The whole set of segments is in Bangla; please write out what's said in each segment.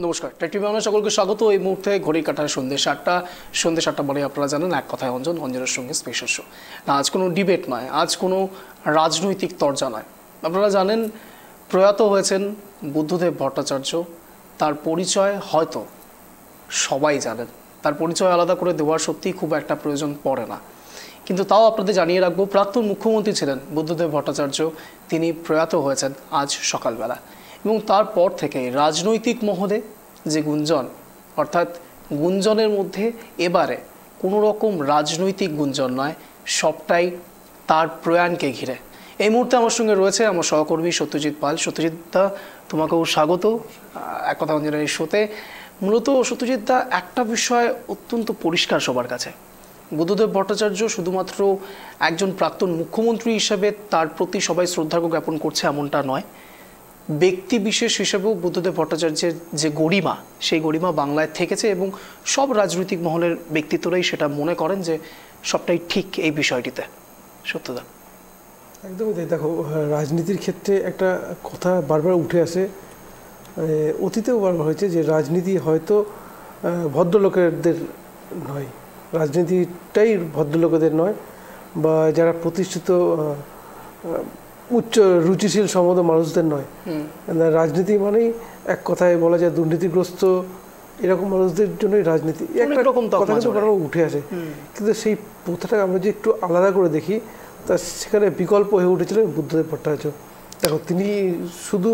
নমস্কার, টিভি বাংলা সকলকে স্বাগত। এই মুহূর্তে ঘড়ি কাটায় সন্ধ্যে 7টা মানে আপনারা জানেন এক কথায় অঞ্জনের সঙ্গে স্পেশাল শো। না, আজ কোনো ডিবেট নয়, আজ কোনো রাজনৈতিক তরজা নয়। আপনারা জানেন প্রয়াত হয়েছেন বুদ্ধদেব ভট্টাচার্য। তার পরিচয় হয়তো সবাই জানেন, তার পরিচয় আলাদা করে দেওয়ার সত্যিই খুব একটা প্রয়োজন পড়ে না, কিন্তু তাও আপনাদের জানিয়ে রাখবো, প্রাক্তন মুখ্যমন্ত্রী ছিলেন বুদ্ধদেব ভট্টাচার্য। তিনি প্রয়াত হয়েছেন আজ সকালবেলা, এবং তারপর থেকে রাজনৈতিক মহলে যে গুঞ্জন, অর্থাৎ গুঞ্জনের মধ্যে এবারে কোনো রকম রাজনৈতিক গুঞ্জন নয়, সবটাই তার প্রয়াণকে ঘিরে। এই মুহূর্তে আমার সঙ্গে রয়েছে আমার সহকর্মী সত্যজিৎ পাল। সত্যজিৎ দা, তোমাকেও স্বাগত এক কথা অঞ্জনের এই শোতে। মূলত সত্যজিৎ দা, একটা বিষয় অত্যন্ত পরিষ্কার সবার কাছে, বুদ্ধদেব ভট্টাচার্য শুধুমাত্র একজন প্রাক্তন মুখ্যমন্ত্রী হিসেবে তার প্রতি সবাই শ্রদ্ধা জ্ঞাপন করছে এমনটা নয়, ব্যক্তি বিশেষ হিসেবেও বুদ্ধদেব ভট্টাচার্যের যে গরিমা, সেই গরিমা বাংলায় থেকেছে, এবং সব রাজনৈতিক মহলের ব্যক্তিত্বরাই সেটা মনে করেন যে সবটাই ঠিক এই বিষয়টিতে। সত্যদা, একদমই তাই। দেখো, রাজনীতির ক্ষেত্রে একটা কথা বারবার উঠে আসে, অতীতেও বারবার হয়েছে যে রাজনীতি হয়তো ভদ্রলোকেদের নয়, রাজনীতিটাই ভদ্রলোকেদের নয়, বা যারা প্রতিষ্ঠিত উচ্চ রুচিশীল সম্মত মানুষদের নয়। রাজনীতি মানেই এক কথায় বলা যায় দুর্নীতিগ্রস্ত এরকম মানুষদের জন্যই রাজনীতি একটা কথা কিন্তু বারবার উঠে আসে। কিন্তু সেই প্রথাটাকে আমরা যে একটু আলাদা করে দেখি, তা সেখানে বিকল্প হয়ে উঠেছিলেন বুদ্ধদেব ভট্টাচার্য। দেখো, তিনি শুধু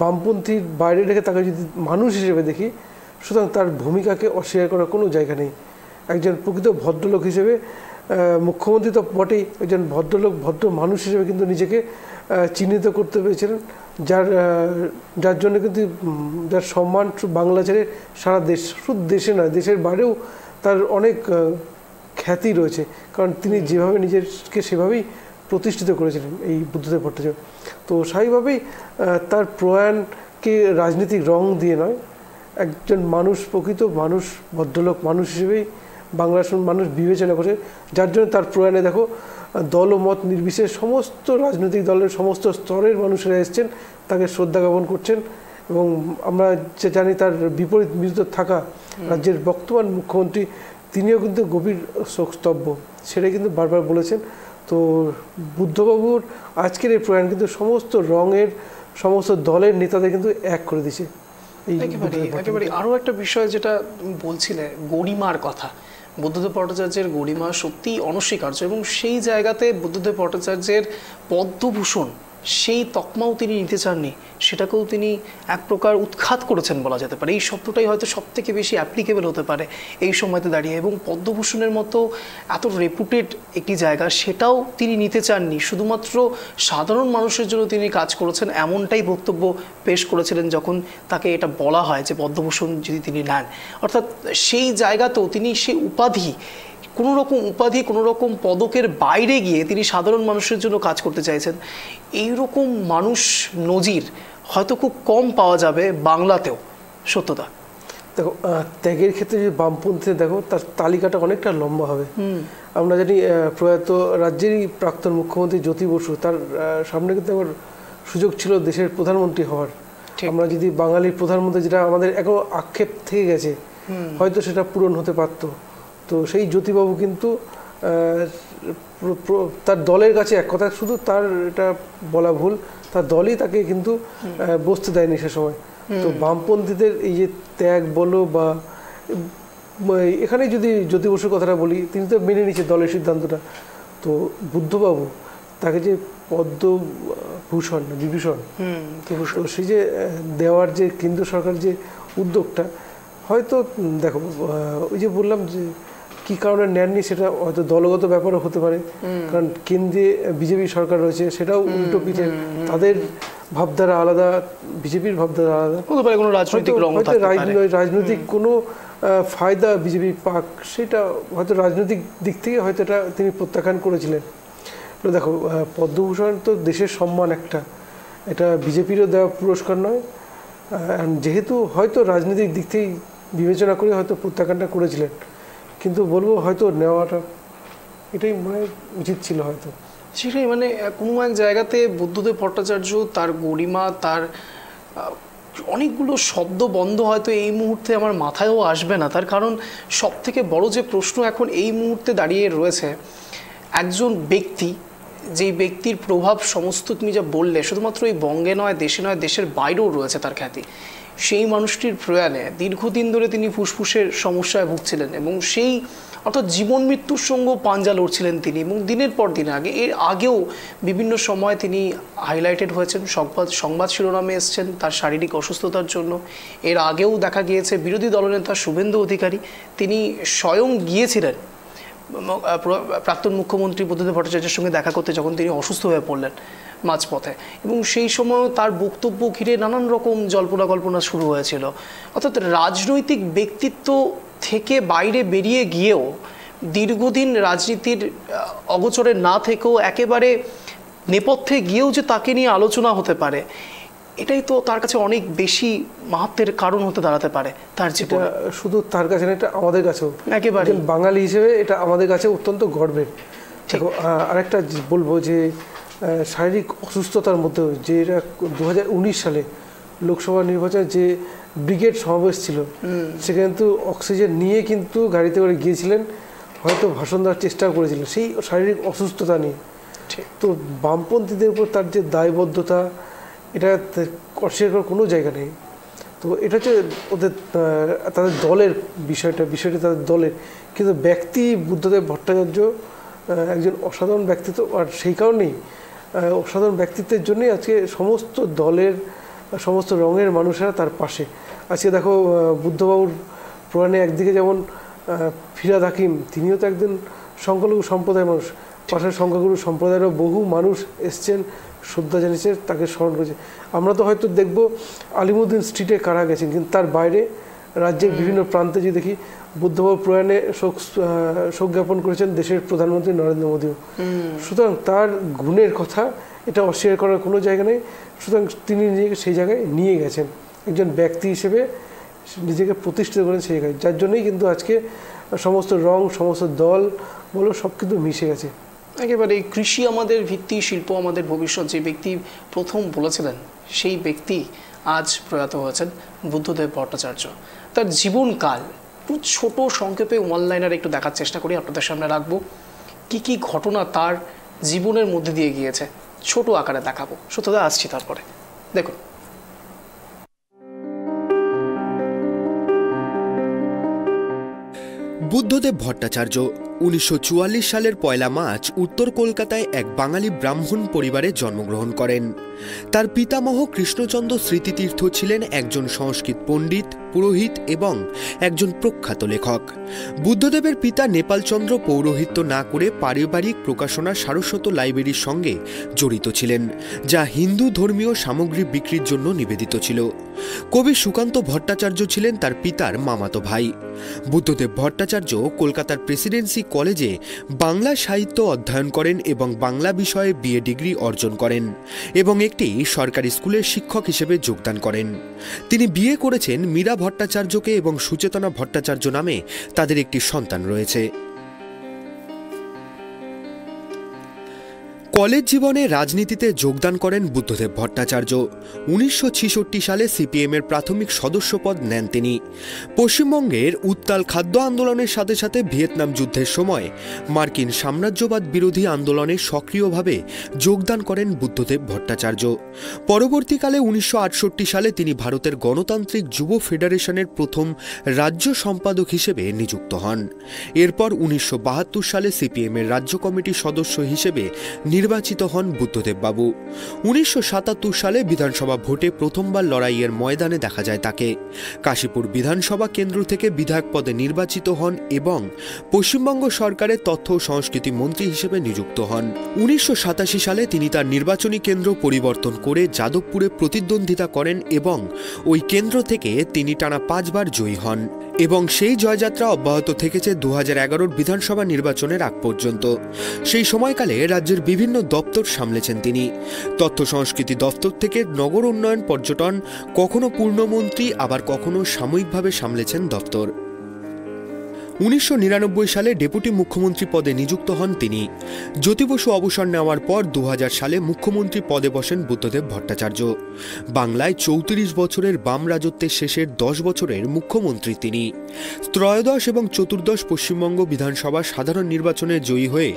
বামপন্থীর বাইরে রেখে তাকে যদি মানুষ হিসেবে দেখি, সুতরাং তার ভূমিকাকে অস্বীকার করার কোনো জায়গা নেই। একজন প্রকৃত ভদ্রলোক হিসেবে, মুখ্যমন্ত্রী তো বটেই, একজন ভদ্রলোক ভদ্র মানুষ হিসেবে কিন্তু নিজেকে চিহ্নিত করতে পেরেছিলেন, যার জন্য কিন্তু যার সম্মান বাংলা ছেড়ে সারা দেশ, শুধু দেশে নয় দেশের বাইরেও তার অনেক খ্যাতি রয়েছে, কারণ তিনি যেভাবে নিজেকে সেভাবেই প্রতিষ্ঠিত করেছিলেন এই বুদ্ধদেব ভট্টাচার্য। তো স্বাভাবিকভাবেই তার প্রয়াণকে রাজনীতিক রং দিয়ে নয়, একজন মানুষ, প্রকৃত মানুষ, ভদ্রলোক মানুষ হিসেবেই বাংলার মানুষ বিবেচনা করে, যার জন্য তার প্রয়াণে দেখো দল ও মত নির্বিশেষে সমস্ত রাজনৈতিক দলের সমস্ত স্তরের মানুষেরা এসছেন, তাকে শ্রদ্ধা জ্ঞাপন করছেন। এবং আমরা যে জানি তার বিপরীত বিরুদ্ধে থাকা রাজ্যের বর্তমান মুখ্যমন্ত্রী, তিনিও কিন্তু গভীর শোকস্তব্ধ, সেটাই কিন্তু বারবার বলেছেন। তো বুদ্ধবাবুর আজকের এই প্রয়াণ কিন্তু সমস্ত রঙের, সমস্ত দলের নেতাদের কিন্তু এক করে দিয়েছে। একেবারে আরও একটা বিষয় যেটা বলছিলে, গরিমার কথা, বুদ্ধদেব ভট্টাচার্যের গরিমা সত্যিই অনস্বীকার্য, এবং সেই জায়গাতে বুদ্ধদেব ভট্টাচার্যের পদ্মভূষণ, সেই তকমাও তিনি নিতে চাননি, সেটাকেও তিনি এক প্রকার উৎখাত করেছেন বলা যেতে পারে। এই শব্দটাই হয়তো সব থেকে বেশি অ্যাপ্লিকেবল হতে পারে এই সময়তে দাঁড়িয়ে। এবং পদ্মভূষণের মতো এত রেপুটেড একটি জায়গা, সেটাও তিনি নিতে চাননি, শুধুমাত্র সাধারণ মানুষের জন্য তিনি কাজ করেছেন, এমনটাই বক্তব্য পেশ করেছিলেন যখন তাকে এটা বলা হয় যে পদ্মভূষণ যদি তিনি নেন। অর্থাৎ সেই জায়গাতেও তিনি সেই উপাধি, কোনো রকম উপাধি, কোনো রকম পদকের বাইরে গিয়ে তিনি সাধারণ মানুষের জন্য কাজ করতে চাইছেন। এইরকম মানুষ নজির হয়তো খুব কম পাওয়া যাবে বাংলাতেও। সত্যতা, দেখো, ত্যাগের ক্ষেত্রে যদি বামপন্থী দেখো, তার তালিকাটা অনেকটা লম্বা হবে। আমরা জানি প্রয়াত রাজ্যেরই প্রাক্তন মুখ্যমন্ত্রী জ্যোতি বসু, তার সামনে কিন্তু আমার সুযোগ ছিল দেশের প্রধানমন্ত্রী হওয়ার। আমরা যদি বাঙালির প্রধানমন্ত্রী, যেটা আমাদের এখনো আক্ষেপ থেকে গেছে, হয়তো সেটা পূরণ হতে পারতো। তো সেই জ্যোতিবাবু কিন্তু তার দলের কাছে এক কথা, শুধু তার এটা বলা ভুল, তার দলই তাকে কিন্তু বসতে দেয়নি সে সময়। তো বামপন্থীদের এই যে ত্যাগ বলো, বা এখানে যদি জ্যোতি বসুর কথাটা বলি, তিনি তো মেনে নিচ্ছে দলের সিদ্ধান্তটা। তো বুদ্ধবাবু তাকে যে পদ্মভূষণ, বিভূষণ, তো সেই যে দেওয়ার যে কেন্দ্র সরকার যে উদ্যোগটা, হয়তো দেখো ওই যে বললাম যে কী কারণে নেননি, সেটা হয়তো দলগত ব্যাপারও হতে পারে, কারণ কেন্দ্রে বিজেপি সরকার রয়েছে, সেটাও উল্টো পিঠে, তাদের ভাবধারা আলাদা, বিজেপির ভাবধারা আলাদা, কোনো রাজনৈতিক রাজনৈতিক কোনো ফায়দা বিজেপি পাক, সেটা হয়তো রাজনৈতিক দিক থেকে হয়তো এটা তিনি প্রত্যাখ্যান করেছিলেন। দেখো, পদ্মভূষণ তো দেশের সম্মান একটা, এটা বিজেপিরও দেওয়া পুরস্কার নয়, যেহেতু হয়তো রাজনৈতিক দিক থেকেই বিবেচনা করে হয়তো প্রত্যাখ্যানটা করেছিলেন, কিন্তু বলবো হয়তো নেওয়াটা এটাই মনে উচিত ছিল হয়তো। সেটাই, মানে কোনো এক জায়গাতে বুদ্ধদেব ভট্টাচার্য তার গরিমা, তার অনেকগুলো শব্দ বন্ধ হয়তো এই মুহূর্তে আমার মাথায়ও আসবে না। তার কারণ সব থেকে বড় যে প্রশ্ন এখন এই মুহূর্তে দাঁড়িয়ে রয়েছে, একজন ব্যক্তি, যেই ব্যক্তির প্রভাব সমস্ত তুমি যা বললে শুধুমাত্র এই বঙ্গে নয়, দেশে নয়, দেশের বাইরেও রয়েছে তার খ্যাতি, সেই মানুষটির প্রয়াণে দীর্ঘদিন ধরে তিনি ফুসফুসের সমস্যায় ভুগছিলেন এবং সেই অর্থাৎ জীবন মৃত্যুর সঙ্গে পাঞ্জা লড়ছিলেন তিনি, এবং দিনের পর দিন এর আগেও বিভিন্ন সময় তিনি হাইলাইটেড হয়েছেন, সংবাদ শিরোনামে এসছেন তার শারীরিক অসুস্থতার জন্য। এর আগেও দেখা গিয়েছে বিরোধী দলনেতা শুভেন্দু অধিকারী তিনি স্বয়ং গিয়েছিলেন প্রাক্তন মুখ্যমন্ত্রী বুদ্ধদেব ভট্টাচার্যের সঙ্গে দেখা করতে যখন তিনি অসুস্থ হয়ে পড়লেন মাঝপথে, এবং সেই সময় তার বক্তব্য ঘিরে নানান রকম জল্পনা কল্পনা শুরু হয়েছিল। অর্থাৎ রাজনৈতিক ব্যক্তিত্ব থেকে বাইরে বেরিয়ে গিয়েও দীর্ঘদিন রাজনীতির অগোচরে না থেকেও একেবারে নেপথ্যে গিয়েও যে তাকে নিয়ে আলোচনা হতে পারে, এটাই তো তার কাছে অনেক বেশি মাহাত্ম্যের কারণ হতে দাঁড়াতে পারে তার জীবনে। শুধু তার কাছে না, এটা আমাদের কাছেও একেবারে বাঙালি হিসেবে এটা আমাদের কাছে অত্যন্ত গর্বের। আরেকটা বলবো যে শারীরিক অসুস্থতার মধ্যেও যে এরা 2019 সালে লোকসভা নির্বাচনে যে ব্রিগেড সমাবেশ ছিল, সেখানে কিন্তু অক্সিজেন নিয়ে কিন্তু গাড়িতে করে গিয়েছিলেন, হয়তো ভাষণ দেওয়ার চেষ্টাও করেছিলেন সেই শারীরিক অসুস্থতা নিয়ে। তো বামপন্থীদের উপর তার যে দায়বদ্ধতা, এটা অস্বীকার করার কোনো জায়গা নেই। তো এটা হচ্ছে ওদের তাদের দলের বিষয়টা তাদের দলের, কিন্তু ব্যক্তি বুদ্ধদেব ভট্টাচার্য একজন অসাধারণ ব্যক্তিত্ব, আর সেই কারণেই অসাধারণ ব্যক্তিত্বের জন্যই আজকে সমস্ত দলের সমস্ত রঙের মানুষেরা তার পাশে। আজকে দেখো বুদ্ধবাবুর প্রয়াণে একদিকে যেমন ফিরহাদ হাকিম, তিনিও তো একজন সংখ্যালঘু সম্প্রদায়ের মানুষ, পাশের সংখ্যাগুরু সম্প্রদায়েরও বহু মানুষ এসছেন, শ্রদ্ধা জানিয়েছে, তাকে স্মরণ করেছে। আমরা তো হয়তো দেখব আলিমুদ্দিন স্ট্রিটে কারা গেছেন, কিন্তু তার বাইরে রাজ্যের বিভিন্ন প্রান্তে যে দেখি বুদ্ধবাবুর প্রয়াণে শোক জ্ঞাপন করেছেন দেশের প্রধানমন্ত্রী নরেন্দ্র মোদীও। সুতরাং তার গুণের কথা এটা অস্বীকার করার কোনো জায়গা নেই। সুতরাং তিনি নিজেকে সেই জায়গায় নিয়ে গেছেন, একজন ব্যক্তি হিসেবে নিজেকে প্রতিষ্ঠিত করেন সেই জায়গায়, যার জন্যই কিন্তু আজকে সমস্ত রং, সমস্ত দল বলো সব কিন্তু মিশে গেছে। একেবারে কৃষি আমাদের ভিত্তি, শিল্প আমাদের ভবিষ্যৎ, যে ব্যক্তি প্রথম বলেছিলেন সেই ব্যক্তি আজ প্রয়াত হয়েছেন বুদ্ধদেব ভট্টাচার্য। তার জীবনকাল খুব ছোট সংক্ষেপে ওয়ানলাইনার একটু দেখার চেষ্টা করি, আপনাদের সামনে রাখবো কি কি ঘটনা তার জীবনের মধ্যে দিয়ে গিয়েছে, ছোট আকারে দেখাবো। সত্যতা আসছি তারপরে, দেখুন। বুদ্ধদেব ভট্টাচার্য 1944 সালের 1 মার্চ উত্তর কলকাতায় এক বাঙালি ব্রাহ্মণ পরিবারে জন্মগ্রহণ করেন। তার পিতামহ কৃষ্ণচন্দ্র স্মৃতিতীর্থ ছিলেন একজন সংস্কৃত পণ্ডিত, পুরোহিত এবং একজন প্রখ্যাত লেখক। বুদ্ধদেবের পিতা নেপালচন্দ্র পৌরোহিত্য না করে পারিবারিক প্রকাশনা সারস্বত লাইব্রেরির সঙ্গে জড়িত ছিলেন, যা হিন্দু ধর্মীয় সামগ্রী বিক্রির জন্য নিবেদিত ছিল। কবি সুকান্ত ভট্টাচার্য ছিলেন তার পিতার মামাতো ভাই। বুদ্ধদেব ভট্টাচার্য কলকাতার প্রেসিডেন্সি কলেজে বাংলা সাহিত্য অধ্যয়ন করেন এবং বাংলা বিষয়ে বিএ ডিগ্রি অর্জন করেন এবং একটি সরকারি স্কুলের শিক্ষক হিসেবে যোগদান করেন। তিনি বিয়ে করেছেন মীরা ভট্টাচার্যকে এবং সুচেতনা ভট্টাচার্য নামে তাদের একটি সন্তান রয়েছে। কলেজ জীবনে রাজনীতিতে যোগদান করেন বুদ্ধদেব ভট্টাচার্য। 1966 সালে সিপিএমের প্রাথমিক সদস্যপদ নেন তিনি। পশ্চিমবঙ্গের উত্তাল খাদ্য আন্দোলনের সাথে সাথে ভিয়েতনাম যুদ্ধের সময় মার্কিন সাম্রাজ্যবাদ বিরোধী আন্দোলনে সক্রিয়ভাবে যোগদান করেন বুদ্ধদেব ভট্টাচার্য। পরবর্তীকালে 1968 সালে তিনি ভারতের গণতান্ত্রিক যুব ফেডারেশনের প্রথম রাজ্য সম্পাদক হিসেবে নিযুক্ত হন। এরপর 1972 সালে সিপিএমের রাজ্য কমিটির সদস্য হিসেবে নির্বাচিত হন বুদ্ধদেব বাবু। 1977 সালে বিধানসভা ভোটে প্রথমবার লড়াইয়ের ময়দানে দেখা যায় তাকে। কাশীপুর বিধানসভা কেন্দ্র থেকে বিধায়ক পদে নির্বাচিত হন এবং পশ্চিমবঙ্গ সরকারের তথ্য ও সংস্কৃতি মন্ত্রী হিসেবে নিযুক্ত হন। 1987 সালে তিনি তার নির্বাচনী কেন্দ্র পরিবর্তন করে যাদবপুরে প্রতিদ্বন্দ্বিতা করেন এবং ওই কেন্দ্র থেকে তিনি টানা 5 বার জয়ী হন এবং সেই জয়যাত্রা অব্যাহত থেকেছে 2011 বিধানসভা নির্বাচনের আগ পর্যন্ত। সেই সময়কালে রাজ্যের বিভিন্ন দপ্তর সামলেছেন তিনি। তথ্য সংস্কৃতি দপ্তর থেকে নগর উন্নয়ন, পর্যটন, কখনো পূর্ণমন্ত্রী আবার কখনো সাময়িকভাবে সামলেছেন দপ্তর। 1999 সালে ডেপুটি মুখ্যমন্ত্রী পদে নিযুক্ত হন তিনি। জ্যোতি বসু অবসর নেওয়ার পর 2000 সালে মুখ্যমন্ত্রী পদে বসেন বুদ্ধদেব ভট্টাচার্য। বাংলায় 34 বছরের বাম রাজত্বের শেষের 10 বছরের মুখ্যমন্ত্রী তিনি। ত্রয়োদশ এবং চতুর্দশ পশ্চিমবঙ্গ বিধানসভা সাধারণ নির্বাচনে জয়ী হয়ে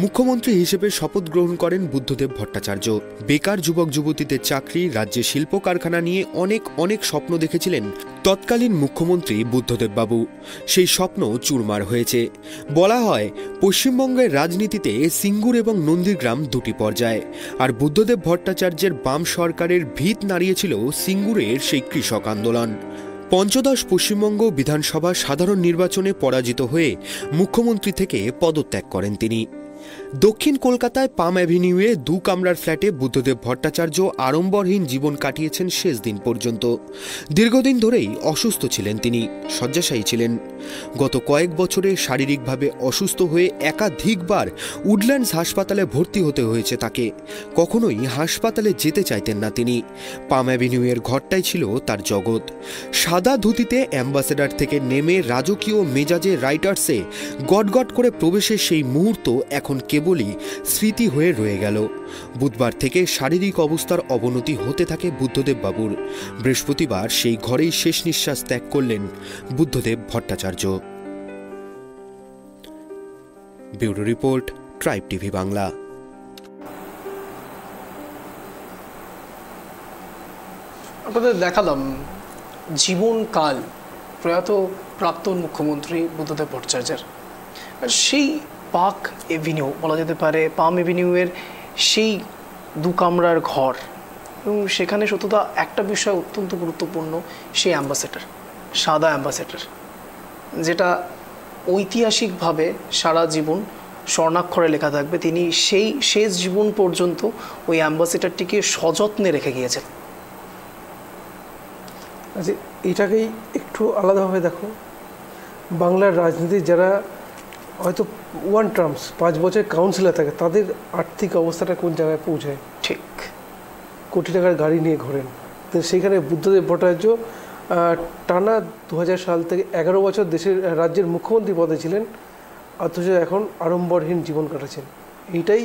মুখ্যমন্ত্রী হিসেবে শপথ গ্রহণ করেন বুদ্ধদেব ভট্টাচার্য। বেকার যুবক যুবতীদের চাকরি, রাজ্যে শিল্প কারখানা নিয়ে অনেক স্বপ্ন দেখেছিলেন তৎকালীন মুখ্যমন্ত্রী বুদ্ধদেব বাবু। সেই স্বপ্ন চুরমার হয়েছে। বলা হয় পশ্চিমবঙ্গের রাজনীতিতে সিঙ্গুর এবং নন্দীগ্রাম দুটি পর্যায়, আর বুদ্ধদেব ভট্টাচার্যের বাম সরকারের ভিত নাড়িয়েছিল সিঙ্গুরের সেই কৃষক আন্দোলন। পঞ্চদশ পশ্চিমবঙ্গ বিধানসভা সাধারণ নির্বাচনে পরাজিত হয়ে মুখ্যমন্ত্রী থেকে পদত্যাগ করেন তিনি। দক্ষিণ কলকাতায় পাম অ্যাভিনিউয়ে 2 কামরার ফ্ল্যাটে বুদ্ধদেব ভট্টাচার্য আড়ম্বরহীন জীবন কাটিয়েছেন শেষ দিন পর্যন্ত। দীর্ঘদিন ধরেই অসুস্থ ছিলেন তিনি, শয্যাশায়ী ছিলেন। গত কয়েক বছরে শারীরিকভাবে অসুস্থ হয়ে একাধিকবার উডল্যান্ডস হাসপাতালে ভর্তি হতে হয়েছে তাকে। কখনোই হাসপাতালে যেতে চাইতেন না তিনি। পাম অ্যাভিনিউয়ের ঘরটাই ছিল তার জগৎ। সাদা ধুতিতে অ্যাম্বাসেডর থেকে নেমে রাজকীয় মেজাজে রাইটার্সে গটগট করে প্রবেশের সেই মুহূর্ত এখন কেবলই স্মৃতি হয়ে রয়ে গেল। বুধবার থেকে শারীরিক অবস্থার অবনতি হতে থাকে বুদ্ধদেব বাবুর। বৃহস্পতিবার সেই ঘরেই শেষ নিঃশ্বাস ত্যাগ করলেন Buddhadeb Bhattacharya. Bureau report, tribe TV Bangla. আপনাদের দেখালাম জীবনকাল প্রয়াত প্রাক্তন মুখ্যমন্ত্রী বুদ্ধদেব ভট্টাচার্যের। আর সেই পার্ক এভিনিউ বলা যেতে পারে, পাম এভিনিউয়ের সেই 2 কামরার ঘর, এবং সেখানে সত্যতা একটা বিষয় অত্যন্ত গুরুত্বপূর্ণ, সেই অ্যাম্বাসেডর, সাদা অ্যাম্বাসেডর, যেটা ঐতিহাসিকভাবে সারা জীবন স্বর্ণাক্ষরে লেখা থাকবে। তিনি সেই শেষ জীবন পর্যন্ত ওই অ্যাম্বাসেডরটিকে সযত্নে রেখে গিয়েছেন। আচ্ছা, এটাকেই একটু আলাদাভাবে দেখো। বাংলার রাজনীতির যারা হয়তো 1 টার্মস 5 বছর কাউন্সিলর থাকে, তাদের আর্থিক অবস্থাটা কোন জায়গায় পৌঁছায়? ঠিক কোটি টাকার গাড়ি নিয়ে ঘোরেন। তো সেইখানে বুদ্ধদেব ভট্টাচার্য টানা 2000 সাল থেকে 11 বছর রাজ্যের মুখ্যমন্ত্রী পদে ছিলেন, অথচ এখন আড়ম্বরহীন জীবন কাটাচ্ছেন। এইটাই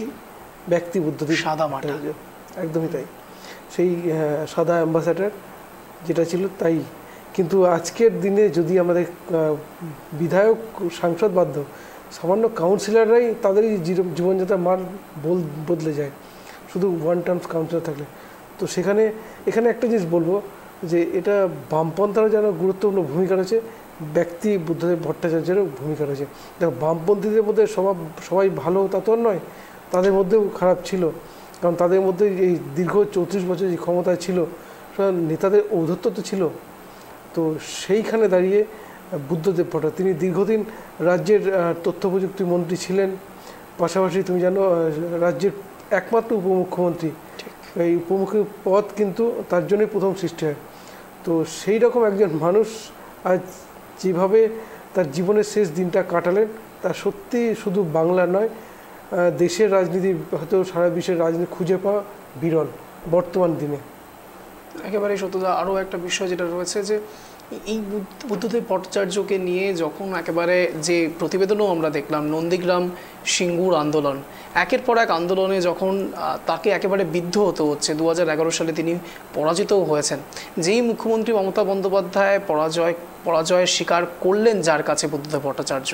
ব্যক্তি বুদ্ধদেব সাদা মাটা, একদমই তাই। সেই সাদা অ্যাম্বাসেডর যেটা ছিল তাই। কিন্তু আজকের দিনে যদি আমাদের বিধায়ক, সাংসদ বাধ্য, সামান্য কাউন্সিলররাই তাদেরই জীবনযাত্রার মান বদলে যায় শুধু 1 টার্মস কাউন্সিলর থাকলে। তো এখানে একটা জিনিস বলবো যে এটা বামপন্থারও যেন গুরুত্বপূর্ণ ভূমিকা রয়েছে, ব্যক্তি বুদ্ধদেব ভট্টাচার্যেরও ভূমিকা রয়েছে। দেখো, বামপন্থীদের মধ্যে সবাই ভালো তা তো নয়, তাদের মধ্যেও খারাপ ছিল। কারণ তাদের মধ্যে এই দীর্ঘ 34 বছর যে ক্ষমতায় ছিল, নেতাদের ঔদ্ধত্য তো ছিল। তো সেইখানে দাঁড়িয়ে বুদ্ধদেব ভট্টাচার্য, তিনি দীর্ঘদিন রাজ্যের তথ্য প্রযুক্তি মন্ত্রী ছিলেন, পাশাপাশি তুমি জানো রাজ্যের একমাত্র উপমুখ্যমন্ত্রী। এই উপমুখ্য পদ কিন্তু তার জন্যই প্রথম সৃষ্টি হয়। তো সেই রকম একজন মানুষ আজ যেভাবে তার জীবনের শেষ দিনটা কাটালেন, তা সত্যি শুধু বাংলা নয়, দেশের রাজনীতি, হয়তো সারা বিশ্বের রাজনীতি খুঁজে পাওয়া বিরল বর্তমান দিনে। একেবারেই সত্যতা। আরও একটা বিষয় যেটা রয়েছে যে এই বুদ্ধদেব ভট্টাচার্যকে নিয়ে যখন একেবারে যে প্রতিবেদনও আমরা দেখলাম, নন্দীগ্রাম সিঙ্গুর আন্দোলন, একের পর এক আন্দোলনে যখন তাকে একেবারে বিদ্ধ হতে হচ্ছে, 2011 সালে তিনি পরাজিতও হয়েছেন। যেই মুখ্যমন্ত্রী মমতা বন্দ্যোপাধ্যায় পরাজয় স্বীকার করলেন যার কাছে, বুদ্ধদেব ভট্টাচার্য,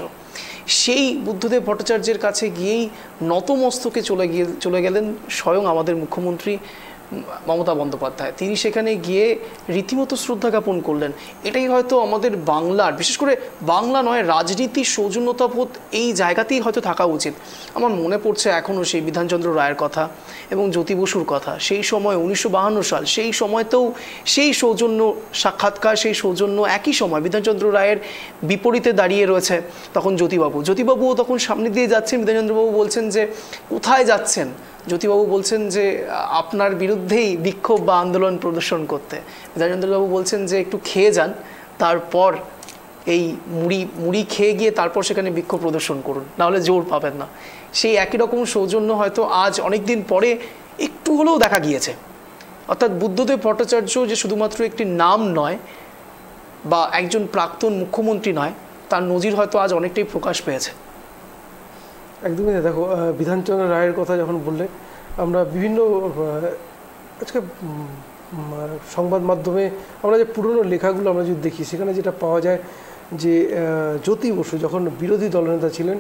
সেই বুদ্ধদেব ভট্টাচার্যের কাছে গিয়েই নতমস্তকে চলে গেলেন স্বয়ং আমাদের মুখ্যমন্ত্রী মমতা বন্দ্যোপাধ্যায়। তিনি সেখানে গিয়ে রীতিমতো শ্রদ্ধা জ্ঞাপন করলেন। এটাই হয়তো আমাদের বাংলার, বিশেষ করে বাংলা নয়, রাজনীতির সৌজন্যতাবোধ এই জায়গাতেই হয়তো থাকা উচিত। আমার মনে পড়ছে এখনও সেই বিধানচন্দ্র রায়ের কথা এবং জ্যোতি বসুর কথা। সেই সময় 1952 সাল, সেই সময়তেও সেই সৌজন্য সাক্ষাৎকার, সেই সৌজন্য একই সময় বিধানচন্দ্র রায়ের বিপরীতে দাঁড়িয়ে রয়েছে তখন জ্যোতিবাবুও তখন সামনে দিয়ে যাচ্ছেন। বিধানচন্দ্রবাবু বলছেন যে কোথায় যাচ্ছেন, জ্যোতিবাবু বলছেন যে আপনার বিরুদ্ধেই বিক্ষোভ বা আন্দোলন প্রদর্শন করতে। বিধানচন্দ্রবাবু বলছেন যে একটু খেয়ে যান, তারপর এই মুড়ি খেয়ে গিয়ে তারপর সেখানে বিক্ষোভ প্রদর্শন করুন, নাহলে জোর পাবেন না। সেই একই রকম সৌজন্য হয়তো আজ অনেক দিন পরে একটু হলেও দেখা গিয়েছে। অর্থাৎ বুদ্ধদেব ভট্টাচার্য যে শুধুমাত্র একটি নাম নয় বা একজন প্রাক্তন মুখ্যমন্ত্রী নয়, তার নজির হয়তো আজ অনেকটাই প্রকাশ পেয়েছে। একদমই দেখো, বিধানচন্দ্র রায়ের কথা যখন বললে, আমরা বিভিন্ন আজকে সংবাদ মাধ্যমে আমরা যে পুরনো লেখাগুলো আমরা যদি দেখি, সেখানে যেটা পাওয়া যায় যে জ্যোতি বসু যখন বিরোধী দলনেতা ছিলেন,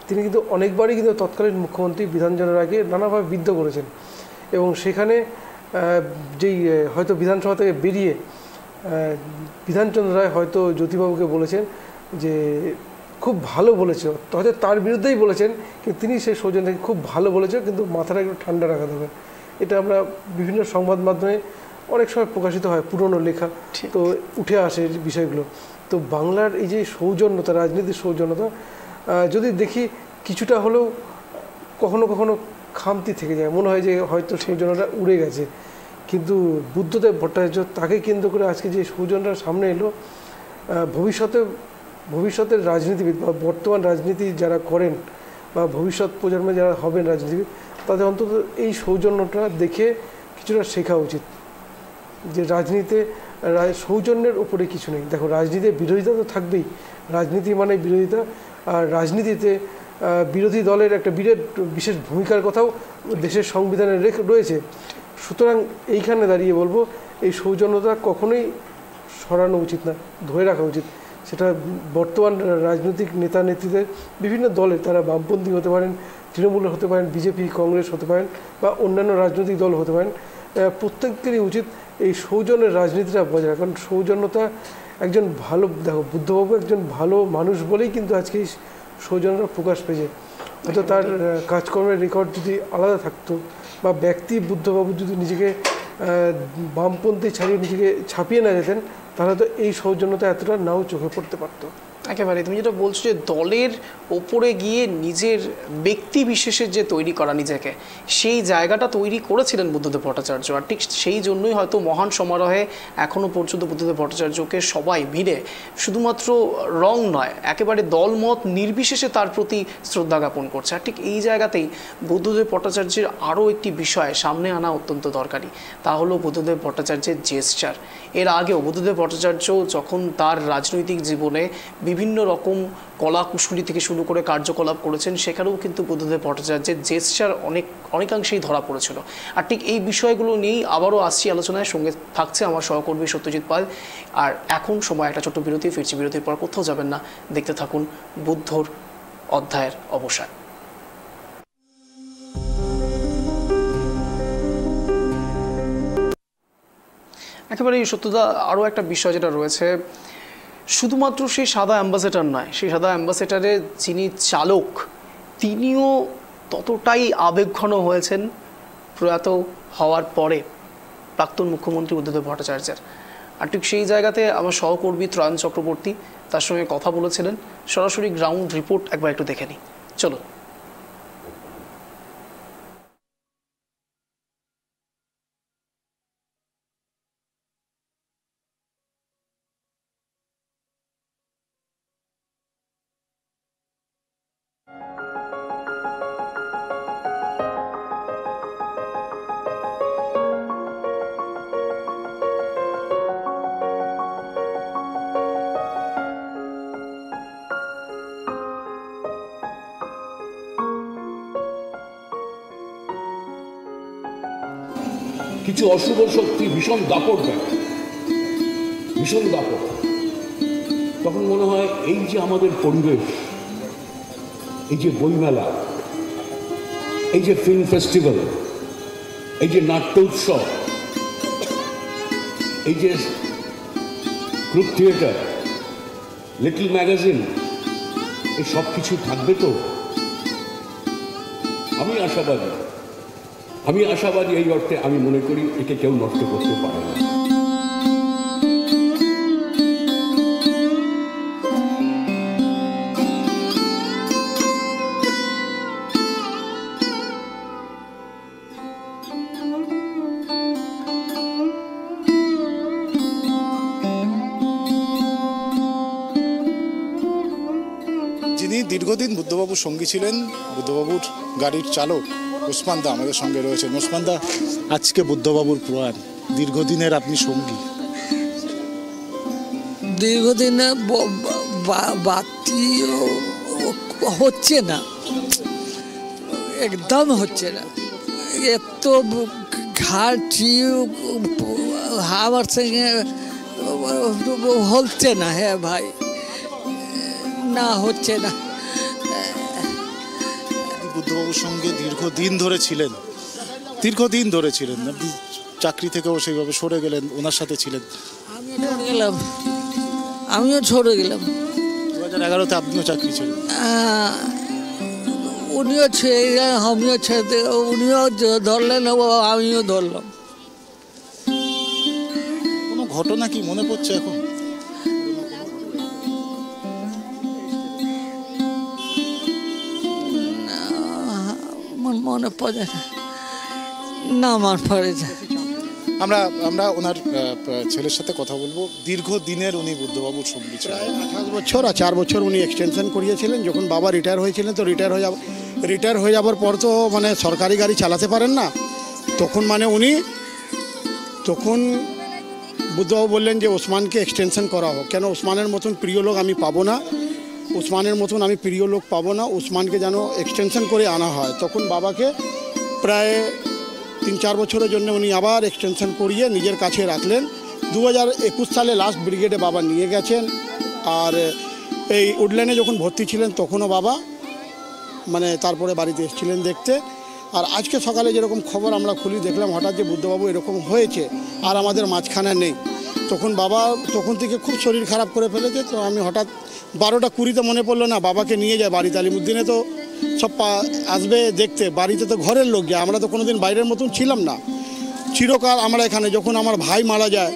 তিনি কিন্তু অনেকবারই কিন্তু তৎকালীন মুখ্যমন্ত্রী বিধানচন্দ্র রায়কে নানাভাবে বিদ্ধ করেছেন। এবং সেখানে যেই হয়তো বিধানসভা থেকে বেরিয়ে বিধানচন্দ্র রায় হয়তো জ্যোতিবাবুকে বলেছেন যে খুব ভালো বলেছে, হয়তো তার বিরুদ্ধেই বলেছেন, কিন্তু তিনি সেই সৌজন্যকে খুব ভালো বলেছে, কিন্তু মাথাটা একটু ঠান্ডা রাখা দেবে। এটা আমরা বিভিন্ন সংবাদ মাধ্যমে অনেক সময় প্রকাশিত হয়, পুরনো লেখা, তো উঠে আসে বিষয়গুলো। তো বাংলার এই যে সৌজন্যতা, রাজনীতির সৌজন্যতা যদি দেখি, কিছুটা হলেও কখনো কখনো খামতি থেকে যায়, মনে হয় যে হয়তো সৌজন্যটা উড়ে গেছে। কিন্তু বুদ্ধদেব ভট্টাচার্য, তাকে কেন্দ্র করে আজকে যে সৌজন্যটা সামনে এলো, ভবিষ্যতের রাজনীতিবিদ বা বর্তমান রাজনীতি যারা করেন বা ভবিষ্যৎ প্রজন্মে যারা হবেন রাজনীতিবিদ, তাদের অন্তত এই সৌজন্যটা দেখে কিছুটা শেখা উচিত যে রাজনীতিতে সৌজন্যের উপরে কিছু নেই। দেখো, রাজনীতির বিরোধিতা তো থাকবেই, রাজনীতি মানে বিরোধিতা, আর রাজনীতিতে বিরোধী দলের একটা বিশেষ ভূমিকার কথাও দেশের সংবিধানে রয়েছে। সুতরাং এইখানে দাঁড়িয়ে বলবো, এই সৌজন্যতা কখনোই সরানো উচিত না, ধরে রাখা উচিত। সেটা বর্তমান রাজনৈতিক নেতা নেত্রীদের বিভিন্ন দলে, তারা বামপন্থী হতে পারেন, তৃণমূলের হতে পারেন, বিজেপি কংগ্রেস হতে পারেন, বা অন্যান্য রাজনৈতিক দল হতে পারেন, প্রত্যেকেরই উচিত এই সৌজন্যের রাজনীতিটা বজায় রাখা। কারণ সৌজন্যতা একজন ভালো, দেখো বুদ্ধবাবু একজন ভালো মানুষ বলেই কিন্তু আজকে এই সৌজন্যতা প্রকাশ পেয়েছে। হয়তো তার কাজকর্মের রেকর্ড যদি আলাদা থাকতো, বা ব্যক্তি বুদ্ধবাবু যদি নিজেকে বামপন্থী ছাড়িয়ে নিজেকে ছাপিয়ে না যেতেন, তাহলে তো এই সৌজন্যতা এতটা নাও চোখে পড়তে পারতো। একেবারে তুমি যেটা বলছো যে দলের ওপরে গিয়ে নিজের ব্যক্তি বিশেষের যে তৈরি করা নিজেকে, সেই জায়গাটা তৈরি করেছিলেন বুদ্ধদেব ভট্টাচার্য। আর ঠিক সেই জন্যই হয়তো মহান সমারোহে এখনও পর্যন্ত বুদ্ধদেব ভট্টাচার্যকে সবাই ভিড়ে শুধুমাত্র রং নয়, একেবারে দলমত নির্বিশেষে তার প্রতি শ্রদ্ধা জ্ঞাপন করছে। আর ঠিক এই জায়গাতেই বুদ্ধদেব ভট্টাচার্যের আরও একটি বিষয় সামনে আনা অত্যন্ত দরকারি, তা হলো বুদ্ধদেব ভট্টাচার্যের জেস্চার। এর আগেও বুদ্ধদেব ভট্টাচার্য যখন তার রাজনৈতিক জীবনে বিভিন্ন রকম কলা কুশলী থেকে শুরু করে কার্যকলাপ করেছেন, সেখানেও কিন্তু বুদ্ধদেব ভট্টাচার্যের জেস্চার অনেকাংশেই ধরা পড়েছিল। আর ঠিক এই বিষয়গুলো নিয়েই আবারও আসছি আলোচনায়, সঙ্গে থাকছে আমার সহকর্মী সত্যজিৎ পাল। আর এখন সময় একটা ছোট্ট বিরতি, ফিরছি বিরতির পর, কোথাও যাবেন না, দেখতে থাকুন বুদ্ধর অধ্যায়ের অবসান। একেবারে সত্যতা, আরও একটা বিষয় যেটা রয়েছে, শুধুমাত্র সেই সাদা অ্যাম্বাসেডর নয়, সেই সাদা অ্যাম্বাসেডারের যিনি চালক, তিনিও ততটাই আবেগঘন হয়েছেন প্রয়াত হওয়ার পরে প্রাক্তন মুখ্যমন্ত্রী বুদ্ধদেব ভট্টাচার্যের। আর ঠিক সেই জায়গাতে আমার সহকর্মী ত্রাণ চক্রবর্তী তার সঙ্গে কথা বলেছিলেন। সরাসরি গ্রাউন্ড রিপোর্ট একবার একটু দেখে নিই, চলো। কিছু অশুভ শক্তি ভীষণ দাপট দেয়, ভীষণ দাপট। তখন মনে হয় এই যে আমাদের পরিবেশ, এই যে বইমেলা, এই যে ফিল্ম ফেস্টিভ্যাল, এই যে নাট্য উৎসব, এই যে গ্রুপ থিয়েটার, লিটল ম্যাগাজিন, এই সব কিছু থাকবে তো? আমি আশাবাদী এই অর্থে আমি মনে করি একে কেউ নষ্ট করতে পারে না। যিনি দীর্ঘদিন বুদ্ধবাবুর সঙ্গী ছিলেন, বুদ্ধবাবুর গাড়ির চালক ওসমান দা আমাদের সঙ্গে রয়েছেন। ওসমান দা, আজকে বুদ্ধবাবুর প্রয়াণ, দীর্ঘদিনের আপনি সঙ্গী। দীর্ঘদিনে বাতি হচ্ছে না, একদম হচ্ছে না। এত ঘাটি আমার সঙ্গে হচ্ছে না। হ্যাঁ ভাই, না হচ্ছে না। বুদ্ধবাবুর সঙ্গে দীর্ঘদিন ধরে ছিলেন, আপনি চাকরি থেকেও সেইভাবে সরে গেলেন, ওনার সাথে ছিলেন। আমিও সরে গেলাম। 2011-তে আপনিও চাকরি ছিলেন। উনিও ছেড়ে গেলেন, আমিও ছেড়ে, উনিও ধরলেন, আমিও ধরলাম। কোনো ঘটনা কি মনে পড়ছে এখন? মনে পড়ে না, মনে পড়ে না। আমরা ওনার ছেলের সাথে কথা বলবো। দীর্ঘদিনের উনি বুদ্ধবাবুর সঙ্গী ছিলেন। 28 বছর আর 4 বছর উনি এক্সটেনশন করিয়েছিলেন। যখন বাবা রিটায়ার হয়েছিলেন, তো রিটায়ার হয়ে যাওয়ার পর তো মানে সরকারি গাড়ি চালাতে পারেন না, তখন মানে উনি বুদ্ধবাবু বললেন যে ওসমানকে এক্সটেনশন করা হোক। কেন ওসমানের মতন প্রিয় লোক আমি পাবো না, ওসমানকে যেন এক্সটেনশন করে আনা হয়। তখন বাবাকে প্রায় 3-4 বছরের জন্য উনি আবার এক্সটেনশন করিয়ে নিজের কাছে রাখলেন। 2021 সালে লাস্ট ব্রিগেডে বাবা নিয়ে গেছেন। আর এই উডল্যান্ডে যখন ভর্তি ছিলেন তখনও বাবা মানে তারপরে বাড়িতে এসেছিলেন দেখতে। আর আজকে সকালে যেরকম খবর আমরা খুলি দেখলাম হঠাৎ যে বুদ্ধবাবু এরকম হয়েছে আর আমাদের মাঝখানে নেই। তখন থেকে খুব শরীর খারাপ করে ফেলেছে। তো আমি হঠাৎ 12:20 মনে পড়লো না বাবাকে নিয়ে যায় বাড়িতে। আলিমুদ্দিনে তো সব আসবে দেখতে, বাড়িতে তো ঘরের লোক যায়, আমরা তো কোনোদিন বাইরের মতন ছিলাম না। চিরকাল আমরা এখানে, যখন আমার ভাই মারা যায়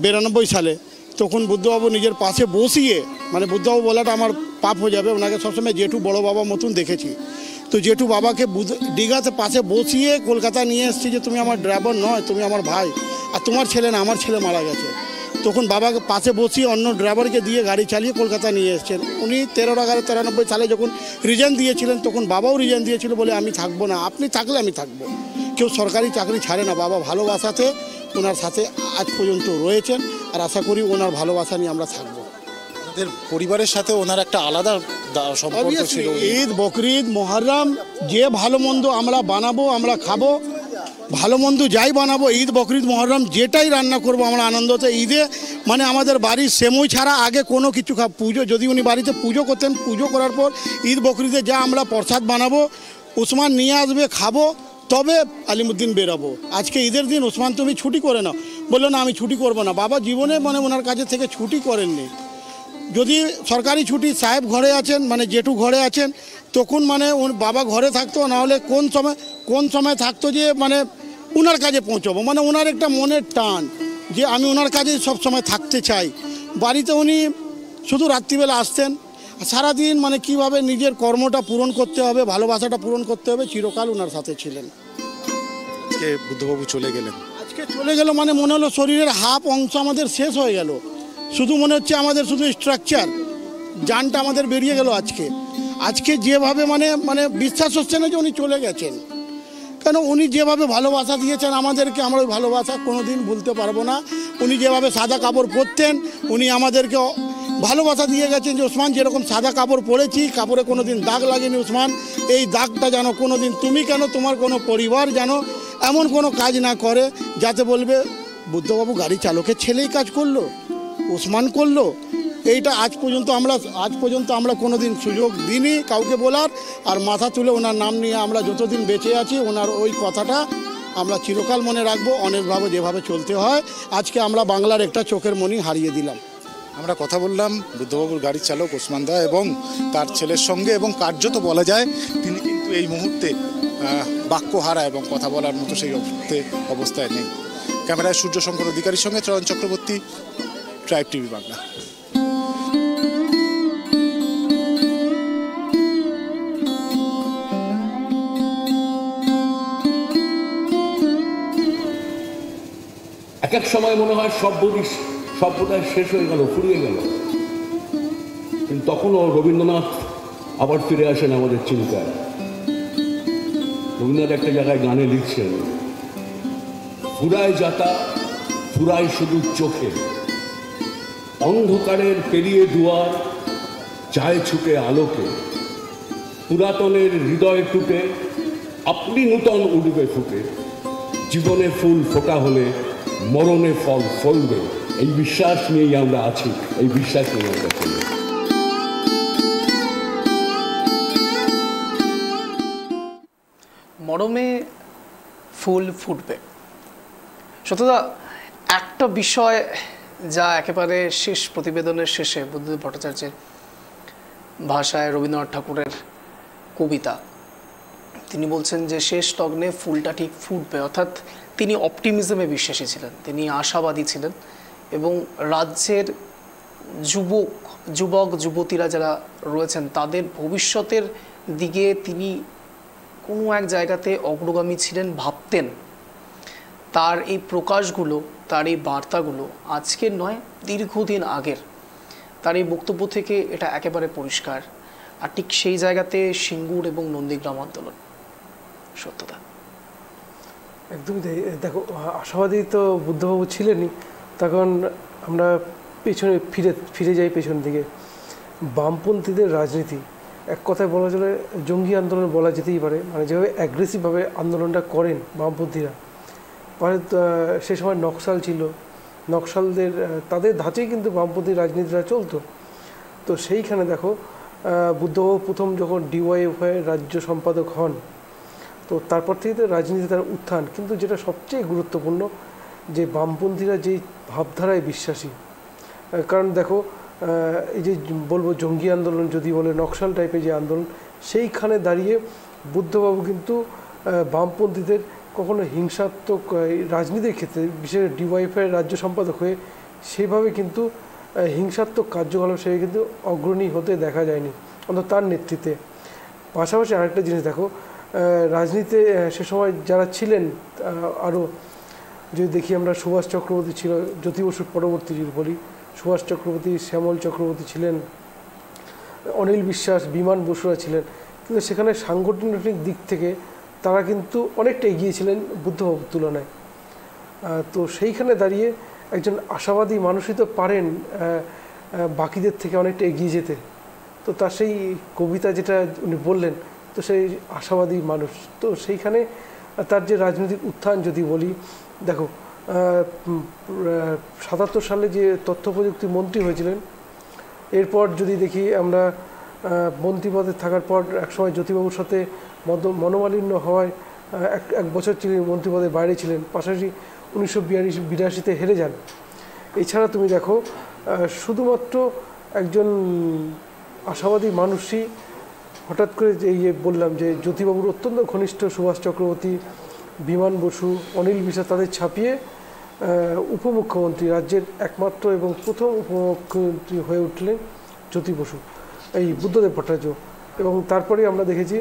92 সালে, তখন বুদ্ধবাবু নিজের পাশে বসিয়ে, মানে বুদ্ধবাবু বলাটা আমার পাপ হয়ে যাবে, ওনাকে সবসময় জেঠু বড় বাবা মতন দেখেছি। তো জেঠু বাবাকে দীঘাতে পাশে বসিয়ে কলকাতা নিয়ে এসেছি যে তুমি আমার ড্রাইভার নয়, তুমি আমার ভাই, আর তোমার ছেলে না, আমার ছেলে মারা গেছে। তখন বাবাকে পাশে বসিয়ে অন্য ড্রাইভারকে দিয়ে গাড়ি চালিয়ে কলকাতা নিয়ে এসেছেন। উনি 13/11/93 সালে যখন রিজাইন দিয়েছিলেন তখন বাবাও রিজাইন দিয়েছিল, বলে আমি থাকবো না, আপনি থাকলে আমি থাকবো। কেউ সরকারি চাকরি ছাড়ে না। বাবা ভালোবাসাতে ওনার সাথে আজ পর্যন্ত রয়েছেন, আর আশা করি ওনার ভালোবাসা নিয়ে আমরা থাকবো। আমাদের পরিবারের সাথে ওনার একটা আলাদা সম্পর্ক ছিল। ঈদ, বকরিদ, মহরম, যে ভালো মন্দ আমরা বানাবো, আমরা খাবো, ভালো মন্দ যাই বানাবো, ঈদ, বকরিদ, মহরম যেটাই রান্না করব আমরা আনন্দতে। ঈদে মানে আমাদের বাড়ির সেমই ছাড়া আগে কোনো কিছু পুজো, যদি উনি বাড়িতে পুজো করতেন, পুজো করার পর ঈদ বকরিদে যা আমরা প্রসাদ বানাবো ওসমান নিয়ে আসবে, খাবো, তবে আলিমুদ্দিন বেরাবো। আজকে ঈদের দিন ওসমান তুমি ছুটি করে নাও, বললো না আমি ছুটি করবো না। বাবা জীবনে মানে ওনার কাছে থেকে ছুটি করেননি। যদি সরকারি ছুটি, সাহেব ঘরে আছেন মানে জেঠু ঘরে আছেন, তখন মানে বাবা ঘরে থাকতো, নাহলে কোন সময় থাকতো যে মানে ওনার কাজে পৌঁছবো, মানে ওনার একটা মনের টান যে আমি ওনার কাজে সবসময় থাকতে চাই। বাড়িতে উনি শুধু রাত্রিবেলা আসতেন, সারাদিন মানে কিভাবে নিজের কর্মটা পূরণ করতে হবে, ভালোবাসাটা পূরণ করতে হবে, চিরকাল ওনার সাথে ছিলেন। আজকে বুদ্ধবাবু চলে গেলেন, আজকে চলে গেল মানে মনে হলো শরীরের হাফ অংশ আমাদের শেষ হয়ে গেল। শুধু মনে হচ্ছে আমাদের শুধু স্ট্রাকচার, জানটা আমাদের বেরিয়ে গেল আজকে যেভাবে মানে বিশ্বাস হচ্ছে না যে উনি চলে গেছেন। কেন উনি যেভাবে ভালোবাসা দিয়েছেন আমাদেরকে, আমরা ওই ভালোবাসা কোনো দিন ভুলতে পারবো না। উনি যেভাবে সাদা কাপড় পরতেন, উনি আমাদেরকে ভালোবাসা দিয়ে গেছেন যে ওসমান যেরকম সাদা কাপড় পরেছি, কাপড়ে কোনো দিন দাগ লাগেনি ওসমান, এই দাগটা যেন কোনো দিন তুমি কেন তোমার কোনো পরিবার যেন এমন কোনো কাজ না করে যাতে বলবে বুদ্ধবাবু গাড়ি চালকের ছেলেই কাজ করলো, ওসমান করলো। এইটা আজ পর্যন্ত আমরা কোনো দিন সুযোগ দিইনি কাউকে বলার। আর মাথা তুলে ওনার নাম নিয়ে আমরা যতদিন বেঁচে আছি ওনার ওই কথাটা আমরা চিরকাল মনে রাখবো। অনেকভাবে যেভাবে চলতে হয়, আজকে আমরা বাংলার একটা চোখের মণি হারিয়ে দিলাম। আমরা কথা বললাম বুদ্ধবাবুর গাড়ির চালক ওসমান দা এবং তার ছেলের সঙ্গে, এবং কার্যত বলা যায় তিনি কিন্তু এই মুহূর্তে বাক্যহারা এবং কথা বলার মতো সেই অবস্থায় নেই। ক্যামেরায় সূর্যশঙ্কর অধিকারীর সঙ্গে চয়ন চক্রবর্তী, ট্রাইব টিভি বাংলা। এক সময় মনে হয় সভ্যতায় শেষ হয়ে গেল, ফুরিয়ে গেল, কিন্তু তখনও রবীন্দ্রনাথ আবার ফিরে আসেন আমাদের চিন্তায়। রবীন্দ্রনাথ একটা জায়গায় গানে লিখছেন, ফুরায় যাতা ফুরায় শুধু চোখে, অন্ধকারের পেরিয়ে দুয়ার যায় ছুটে আলোকে, পুরাতনের হৃদয় টুটে আপনি নূতন উঠবে ফুটে, জীবনে ফুল ফোটা হলে মরণে ফল ফলবে, এই বিশ্বাস নিয়েই আমরা আছি, এই বিশ্বাস নিয়ে আমরা চলি। মরমে ফুল ফুটবে। সত্যদা, একটা বিষয় যা একেবারে শেষ প্রতিবেদনের শেষে বুদ্ধদেব ভট্টাচার্যের ভাষায় রবীন্দ্রনাথ ঠাকুরের কবিতা, তিনি বলছেন যে শেষ লগ্নে ফুলটা ঠিক ফুটবে, অর্থাৎ তিনি অপটিমিজমে বিশ্বাসী ছিলেন, তিনি আশাবাদী ছিলেন এবং রাজ্যের যুবক যুবতীরা যারা রয়েছেন তাদের ভবিষ্যতের দিকে তিনি কোনো এক জায়গাতে অগ্রগামী ছিলেন, ভাবতেন। তার এই প্রকাশগুলো, তার এই বার্তাগুলো আজকের নয়, দীর্ঘদিন আগের তার এই বক্তব্য থেকে এটা একেবারে পরিষ্কার। আর ঠিক সেই জায়গাতে সিঙ্গুর এবং নন্দীগ্রাম আন্দোলন। সত্যতা একদমই তাই। দেখো, আশাবাদী তো বুদ্ধবাবু ছিলেনই, তখন আমরা পেছনে ফিরে যাই পেছন দিকে। বামপন্থীদের রাজনীতি এক কথায় বলা চলে জঙ্গি আন্দোলন বলা যেতেই পারে, মানে যেভাবে অ্যাগ্রেসিভভাবে আন্দোলনটা করেন বামপন্থীরা। পরে সে সময় নকশাল ছিল, নকশালদের তাদের ধাঁচেই কিন্তু বামপন্থী রাজনীতিটা চলতো। তো সেইখানে দেখো, বুদ্ধবাবু প্রথম যখন ডিওয়াইএফআই রাজ্য সম্পাদক হন, তো তারপর থেকে তো রাজনীতি তার উত্থান। কিন্তু যেটা সবচেয়ে গুরুত্বপূর্ণ যে বামপন্থীরা যেই ভাবধারায় বিশ্বাসী, কারণ দেখো এই যে বলবো জঙ্গি আন্দোলন যদি বলে, নকশাল টাইপের যে আন্দোলন, সেইখানে দাঁড়িয়ে বুদ্ধবাবু কিন্তু বামপন্থীদের কখনো হিংসাত্মক রাজনীতির ক্ষেত্রে, বিশেষ করে ডিওয়াইএফআই রাজ্য সম্পাদক হয়ে সেইভাবে কিন্তু হিংসাত্মক কার্যকলাপ সে কিন্তু অগ্রণী হতে দেখা যায়নি, অন্তত তার নেতৃত্বে। পাশাপাশি আরেকটা জিনিস দেখো, রাজনীতিতে সে সময় যারা ছিলেন আরও যদি দেখি আমরা, সুভাষ চক্রবর্তী ছিল, জ্যোতি বসুর পরবর্তী যদি বলি, সুভাষ চক্রবর্তী, শ্যামল চক্রবর্তী ছিলেন, অনিল বিশ্বাস, বিমান বসুরা ছিলেন। কিন্তু সেখানে সাংগঠনিক দিক থেকে তারা কিন্তু অনেকটা এগিয়ে ছিলেন বুদ্ধবাবুর তুলনায়। তো সেইখানে দাঁড়িয়ে একজন আশাবাদী মানুষই তো পারেন বাকিদের থেকে অনেকটা এগিয়ে যেতে। তো তার সেই কবিতা যেটা উনি বললেন, তো সেই আশাবাদী মানুষ, তো সেইখানে তার যে রাজনৈতিক উত্থান যদি বলি, দেখো ৭৭ সালে যে তথ্য প্রযুক্তি মন্ত্রী হয়েছিলেন, এরপর যদি দেখি আমরা মন্ত্রী পদে থাকার পর একসময় জ্যোতিবাবুর সাথে মনোমালিন্য হওয়ায় এক বছর তিনি মন্ত্রী পদে বাইরে ছিলেন, পাশাপাশি 1982-তে হেরে যান। এছাড়া তুমি দেখো শুধুমাত্র একজন আশাবাদী মানুষই হঠাৎ করে যে বললাম যে জ্যোতিবাবুর অত্যন্ত ঘনিষ্ঠ সুভাষ চক্রবর্তী, বিমান বসু, অনিল বিশ্বাস, তাদের ছাপিয়ে উপমুখ্যমন্ত্রী, রাজ্যের একমাত্র এবং প্রথম উপমুখ্যমন্ত্রী হয়ে উঠলেন জ্যোতি বসু, এই বুদ্ধদেব ভট্টাচার্য। এবং তারপরে আমরা দেখেছি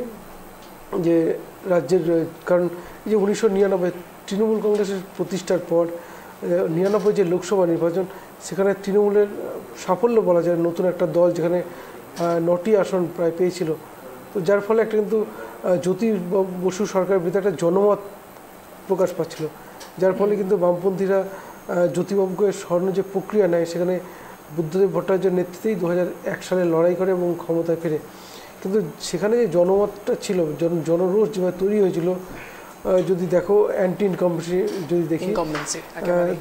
যে রাজ্যের, কারণ এই যে 1999 তৃণমূল কংগ্রেসের প্রতিষ্ঠার পর 99 যে লোকসভা নির্বাচন, সেখানে তৃণমূলের সাফল্য বলা যায়, নতুন একটা দল যেখানে 9টি আসন প্রায় পেয়েছিল। তো যার ফলে একটা কিন্তু জ্যোতি বসু সরকারের ভিতরে একটা জনমত প্রকাশ পাচ্ছিল, যার ফলে কিন্তু বামপন্থীরা জ্যোতিবাবুকে সরানোর যে প্রক্রিয়া নেয়, সেখানে বুদ্ধদেব ভট্টাচার্যের নেতৃত্বেই 2001 সালে লড়াই করে এবং ক্ষমতায় ফেরে। কিন্তু সেখানে যে জনমতটা ছিল, জনরোষ যেভাবে তৈরি হয়েছিল, যদি দেখো অ্যান্টি ইনকামবেন্সি যদি দেখি,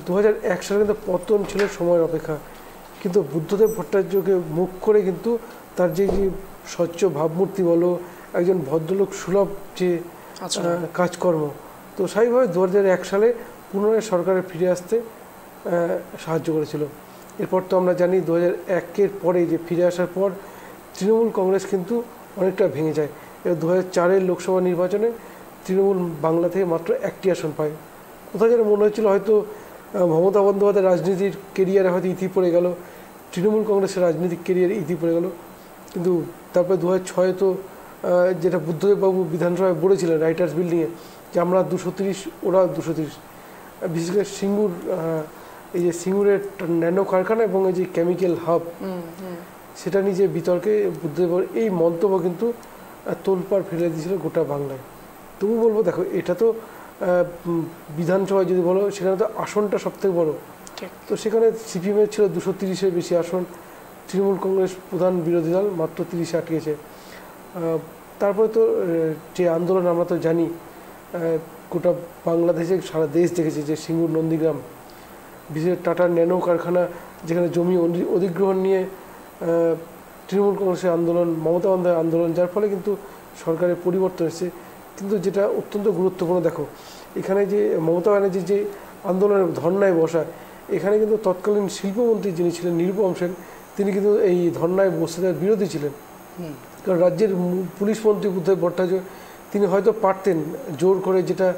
2001 সালে কিন্তু পতন ছিল সময়ের অপেক্ষা। কিন্তু বুদ্ধদেব ভট্টাচার্যকে মুখ করে কিন্তু তার যে স্বচ্ছ ভাবমূর্তি বলো, একজন ভদ্রলোক সুলভ যে কাজকর্ম, তো স্বাভাবিকভাবে 2001 সালে পুনরায় সরকারে ফিরে আসতে সাহায্য করেছিল। এরপর তো আমরা জানি 2001-এর পরে যে ফিরে আসার পর তৃণমূল কংগ্রেস কিন্তু অনেকটা ভেঙে যায়। এবার 2004-এর লোকসভা নির্বাচনে তৃণমূল বাংলা থেকে মাত্র 1টি আসন পায়। কোথাও যেন মনে হচ্ছিল হয়তো মমতা বন্দ্যোপাধ্যায়ের রাজনীতির কেরিয়ারে হয়তো ইতি পড়ে গেল, তৃণমূল কংগ্রেসের রাজনৈতিক কেরিয়ারে ইতি পড়ে গেল। কিন্তু তারপরে 2006 তো যেটা বুদ্ধদেববাবু বিধানসভায় বলেছিলেন রাইটার্স বিল্ডিংয়ে, যে আমরা 230, ওরা 230, বিশেষ করে সিঙ্গুর, এই যে সিঙ্গুরের ন্যানো কারখানা এবং এই যে কেমিক্যাল হাব, সেটা নিয়ে যে বিতর্কে বুদ্ধদেবের এই মন্তব্য কিন্তু তোলপাড় ফেলে দিয়েছিল গোটা বাংলায়। তবু বলবো দেখো, এটা তো বিধানসভায় যদি বলো, সেখানে তো আসনটা সবথেকে বড়, ঠিক। তো সেখানে সিপিএমের ছিল 230-এর বেশি আসন, তৃণমূল কংগ্রেস প্রধান বিরোধী দল মাত্র 30-এ আটকেছে। তারপরে তো যে আন্দোলন আমরা তো জানি, গোটা বাংলাদেশে সারা দেশ দেখেছে যে সিঙ্গুর নন্দীগ্রাম, বিশেষ টাটার ন্যানো কারখানা যেখানে জমি অধিগ্রহণ নিয়ে তৃণমূল কংগ্রেসের আন্দোলন, মমতা বন্দ্যোপাধ্যায়ের আন্দোলন, যার ফলে কিন্তু সরকারের পরিবর্তন এসেছে। কিন্তু যেটা অত্যন্ত গুরুত্বপূর্ণ, দেখো এখানে যে মমতা ব্যানার্জি যে আন্দোলনের ধর্নায় বসা, এখানে কিন্তু তৎকালীন শিল্পমন্ত্রী যিনি ছিলেন নিরুপম সেন, তিনি কিন্তু এই ধর্নায় বসে দেওয়ার বিরোধী ছিলেন। কারণ রাজ্যের পুলিশ মন্ত্রী বুদ্ধদেব ভট্টাচার্য তিনি হয়তো পারতেন জোর করে, যেটা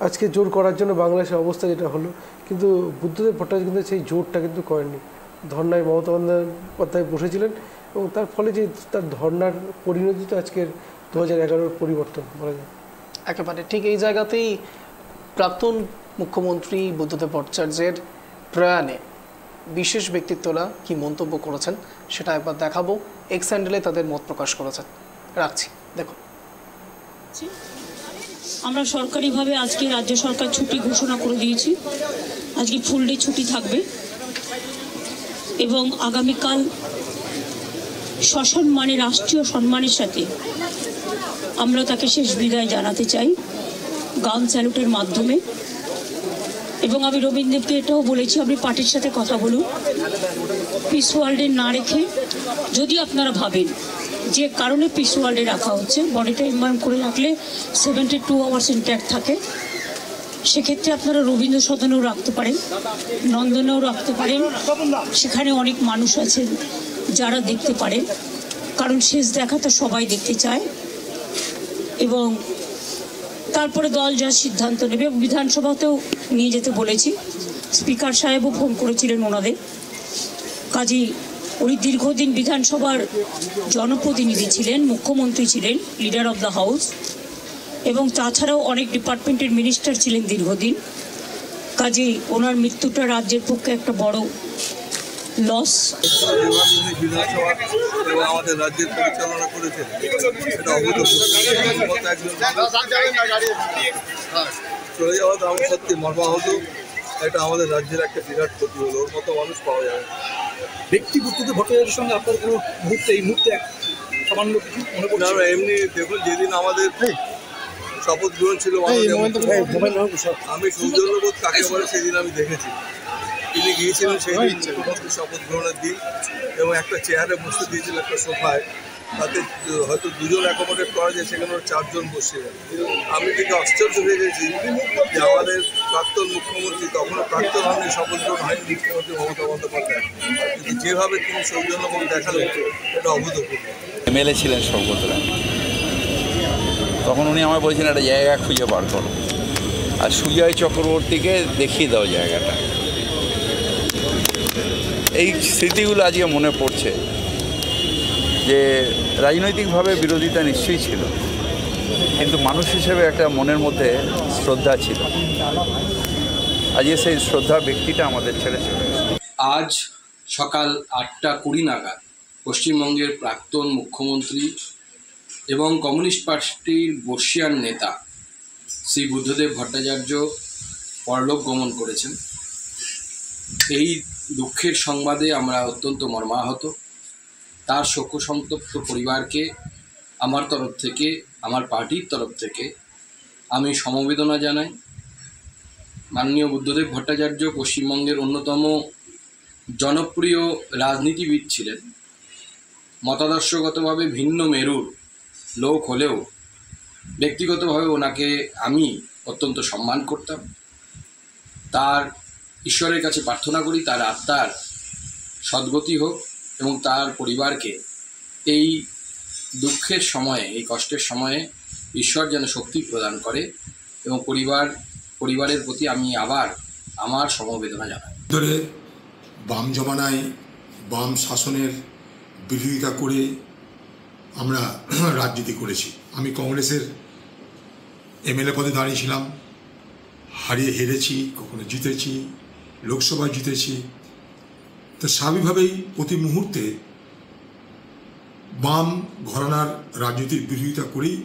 আজকে জোর করার জন্য বাংলাদেশের অবস্থা যেটা হলো, কিন্তু বুদ্ধদেব ভট্টাচার্য কিন্তু সেই জোরটা কিন্তু করেননি। ধর্নায় মমতা বন্দ্যোপাধ্যায় বসেছিলেন এবং তার ফলে যে তার ধর্নার পরিণতি তো আজকের 2011-র পরিবর্তন বলা যায়। একেবারে ঠিক এই জায়গাতেই প্রাক্তন মুখ্যমন্ত্রী বুদ্ধদেব ভট্টাচার্যের প্রয়াণে বিশেষ ব্যক্তিত্বরা কি মন্তব্য করেছেন সেটা একবার দেখাবো। এক্স হ্যান্ডেলে তাদের মত প্রকাশ করেছেন, রাখছি দেখুন। আমরা সরকারিভাবে আজকে রাজ্য সরকার ছুটি ঘোষণা করে দিয়েছি, আজকে ফুল ডে ছুটি থাকবে এবং আগামীকাল সসম্মানে রাষ্ট্রীয় সম্মানের সাথে আমরা তাকে শেষ বিদায় জানাতে চাই গান স্যালুটের মাধ্যমে। এবং আমি রবীন্দ্রদেবকে এটাও বলেছি, আপনি পার্টির সাথে কথা বলুন, পিস ওয়ার্ল্ডে না রেখে যদি আপনারা ভাবেন যে কারণে পিস ওয়ার্ল্ডে রাখা হচ্ছে, বডিটা ইনভার্ম করে রাখলে 72 আওয়ার্স ইনট্যাক্ট থাকে, সেক্ষেত্রে আপনারা রবীন্দ্র সদনেও রাখতে পারেন, নন্দনেও রাখতে পারেন, সেখানে অনেক মানুষ আছেন যারা দেখতে পারেন, কারণ শেষ দেখা তো সবাই দেখতে চায়। এবং তারপরে দল যা সিদ্ধান্ত নেবে, বিধানসভাতেও নিয়ে যেতে বলেছি, স্পিকার সাহেবও ফোন করেছিলেন ওনাদের। কাজী উনি দীর্ঘদিন বিধানসভার জনপ্রতিনিধি ছিলেন, মুখ্যমন্ত্রী ছিলেন, লিডার অফ দ্য হাউস, এবং তাছাড়াও অনেক ডিপার্টমেন্টের মিনিস্টার ছিলেন দীর্ঘদিন। কাজেই ওনার মৃত্যুটা রাজ্যের পক্ষে একটা বড় লস। আমাদের রাজ্যের পরিচালনা করেছেন, চলে যাওয়া তো আমার সত্যি মর্মাহত। এটা আমাদের রাজ্যের একটা বিরাট ক্ষতি হলো, ওর মতো মানুষ পাওয়া যাবে। ব্যক্তিগত ভট্টাচার্যের সঙ্গে আপনার কোনো মুহূর্তে এই মুহূর্তে সামান্য কিছু মনে করছে? এমনি দেখুন, যেদিন আমাদের শপথ গ্রহণ ছিল, আমি সৌজন্যবোধ কাকে বলে সেদিন আমি দেখেছি। তিনি গিয়েছিলেন সেই দিন মুখ্যমন্ত্রী শপথ গ্রহণের দিন, এবং একটা চেয়ারে বসতে দিয়েছিল, একটা সোফায়, তাতে হয়তো দুজন অ্যাকোমোডেট করা যায়, সেখানে 4 জন বসছিলেন। আমি দেখে আশ্চর্য হয়ে গেছি যে আমাদের প্রাক্তন মুখ্যমন্ত্রী, তখনও প্রাক্তন হয়নি, শপথ গ্রহণ হয়নি মুখ্যমন্ত্রী মমতা বন্দ্যোপাধ্যায়, কিন্তু যেভাবে তিনি সৌজন্যবোধ দেখালেন এটা অভূতপূর্ব। এমএলএ ছিলেন সৌগত রায়, তখন উনি আমায় বলছেন একটা জায়গা খুঁজে বার করো, আর সুজয় চক্রবর্তীকে দেখিয়ে দাও জায়গাটা। এই স্মৃতিগুলো আজকে মনে পড়ছে যে রাজনৈতিকভাবে বিরোধিতা নিশ্চয়ই ছিল, কিন্তু মানুষ হিসেবে একটা মনের মধ্যে শ্রদ্ধা ছিল। আজকে সেই শ্রদ্ধা ব্যক্তিটা আমাদের ছেড়ে চলে গেছে। আজ সকাল 8:20 নাগাদ পশ্চিমবঙ্গের প্রাক্তন মুখ্যমন্ত্রী এবং কমিউনিস্ট পার্টির বর্ষিয়ান নেতা শ্রী বুদ্ধদেব ভট্টাচার্য পরলোক গমন করেছেন। এই দুঃখের সংবাদে আমরা অত্যন্ত মর্মাহত। তার শোকসন্তপ্ত পরিবারকে আমার তরফ থেকে, আমার পার্টির তরফ থেকে আমি সমবেদনা জানাই। মাননীয় বুদ্ধদেব ভট্টাচার্য পশ্চিমবঙ্গের অন্যতম জনপ্রিয় রাজনীতিবিদ ছিলেন। মতাদর্শগতভাবে ভিন্ন মেরুর লোক হলেও ব্যক্তিগতভাবে ওনাকে আমি অত্যন্ত সম্মান করতাম। তার ঈশ্বরের কাছে প্রার্থনা করি তার আত্মার সদ্গতি হোক এবং তার পরিবারকে এই দুঃখের সময়ে, এই কষ্টের সময়ে ঈশ্বর যেন শক্তি প্রদান করে, এবং পরিবারের প্রতি আমি আবার আমার সমবেদনা জানাই। ধরে বাম জমানায় বাম শাসনের বিরোধিতা করে আমরা রাজনীতি করেছি। আমি কংগ্রেসের এমএলএ পদে দাঁড়িয়েছিলাম, হেরেছি, কখনো জিতেছি, লোকসভায় জিতেছি। তো স্বাভাবিকভাবেই প্রতি মুহূর্তে বাম ঘরানার রাজনীতির বিরোধিতা করেই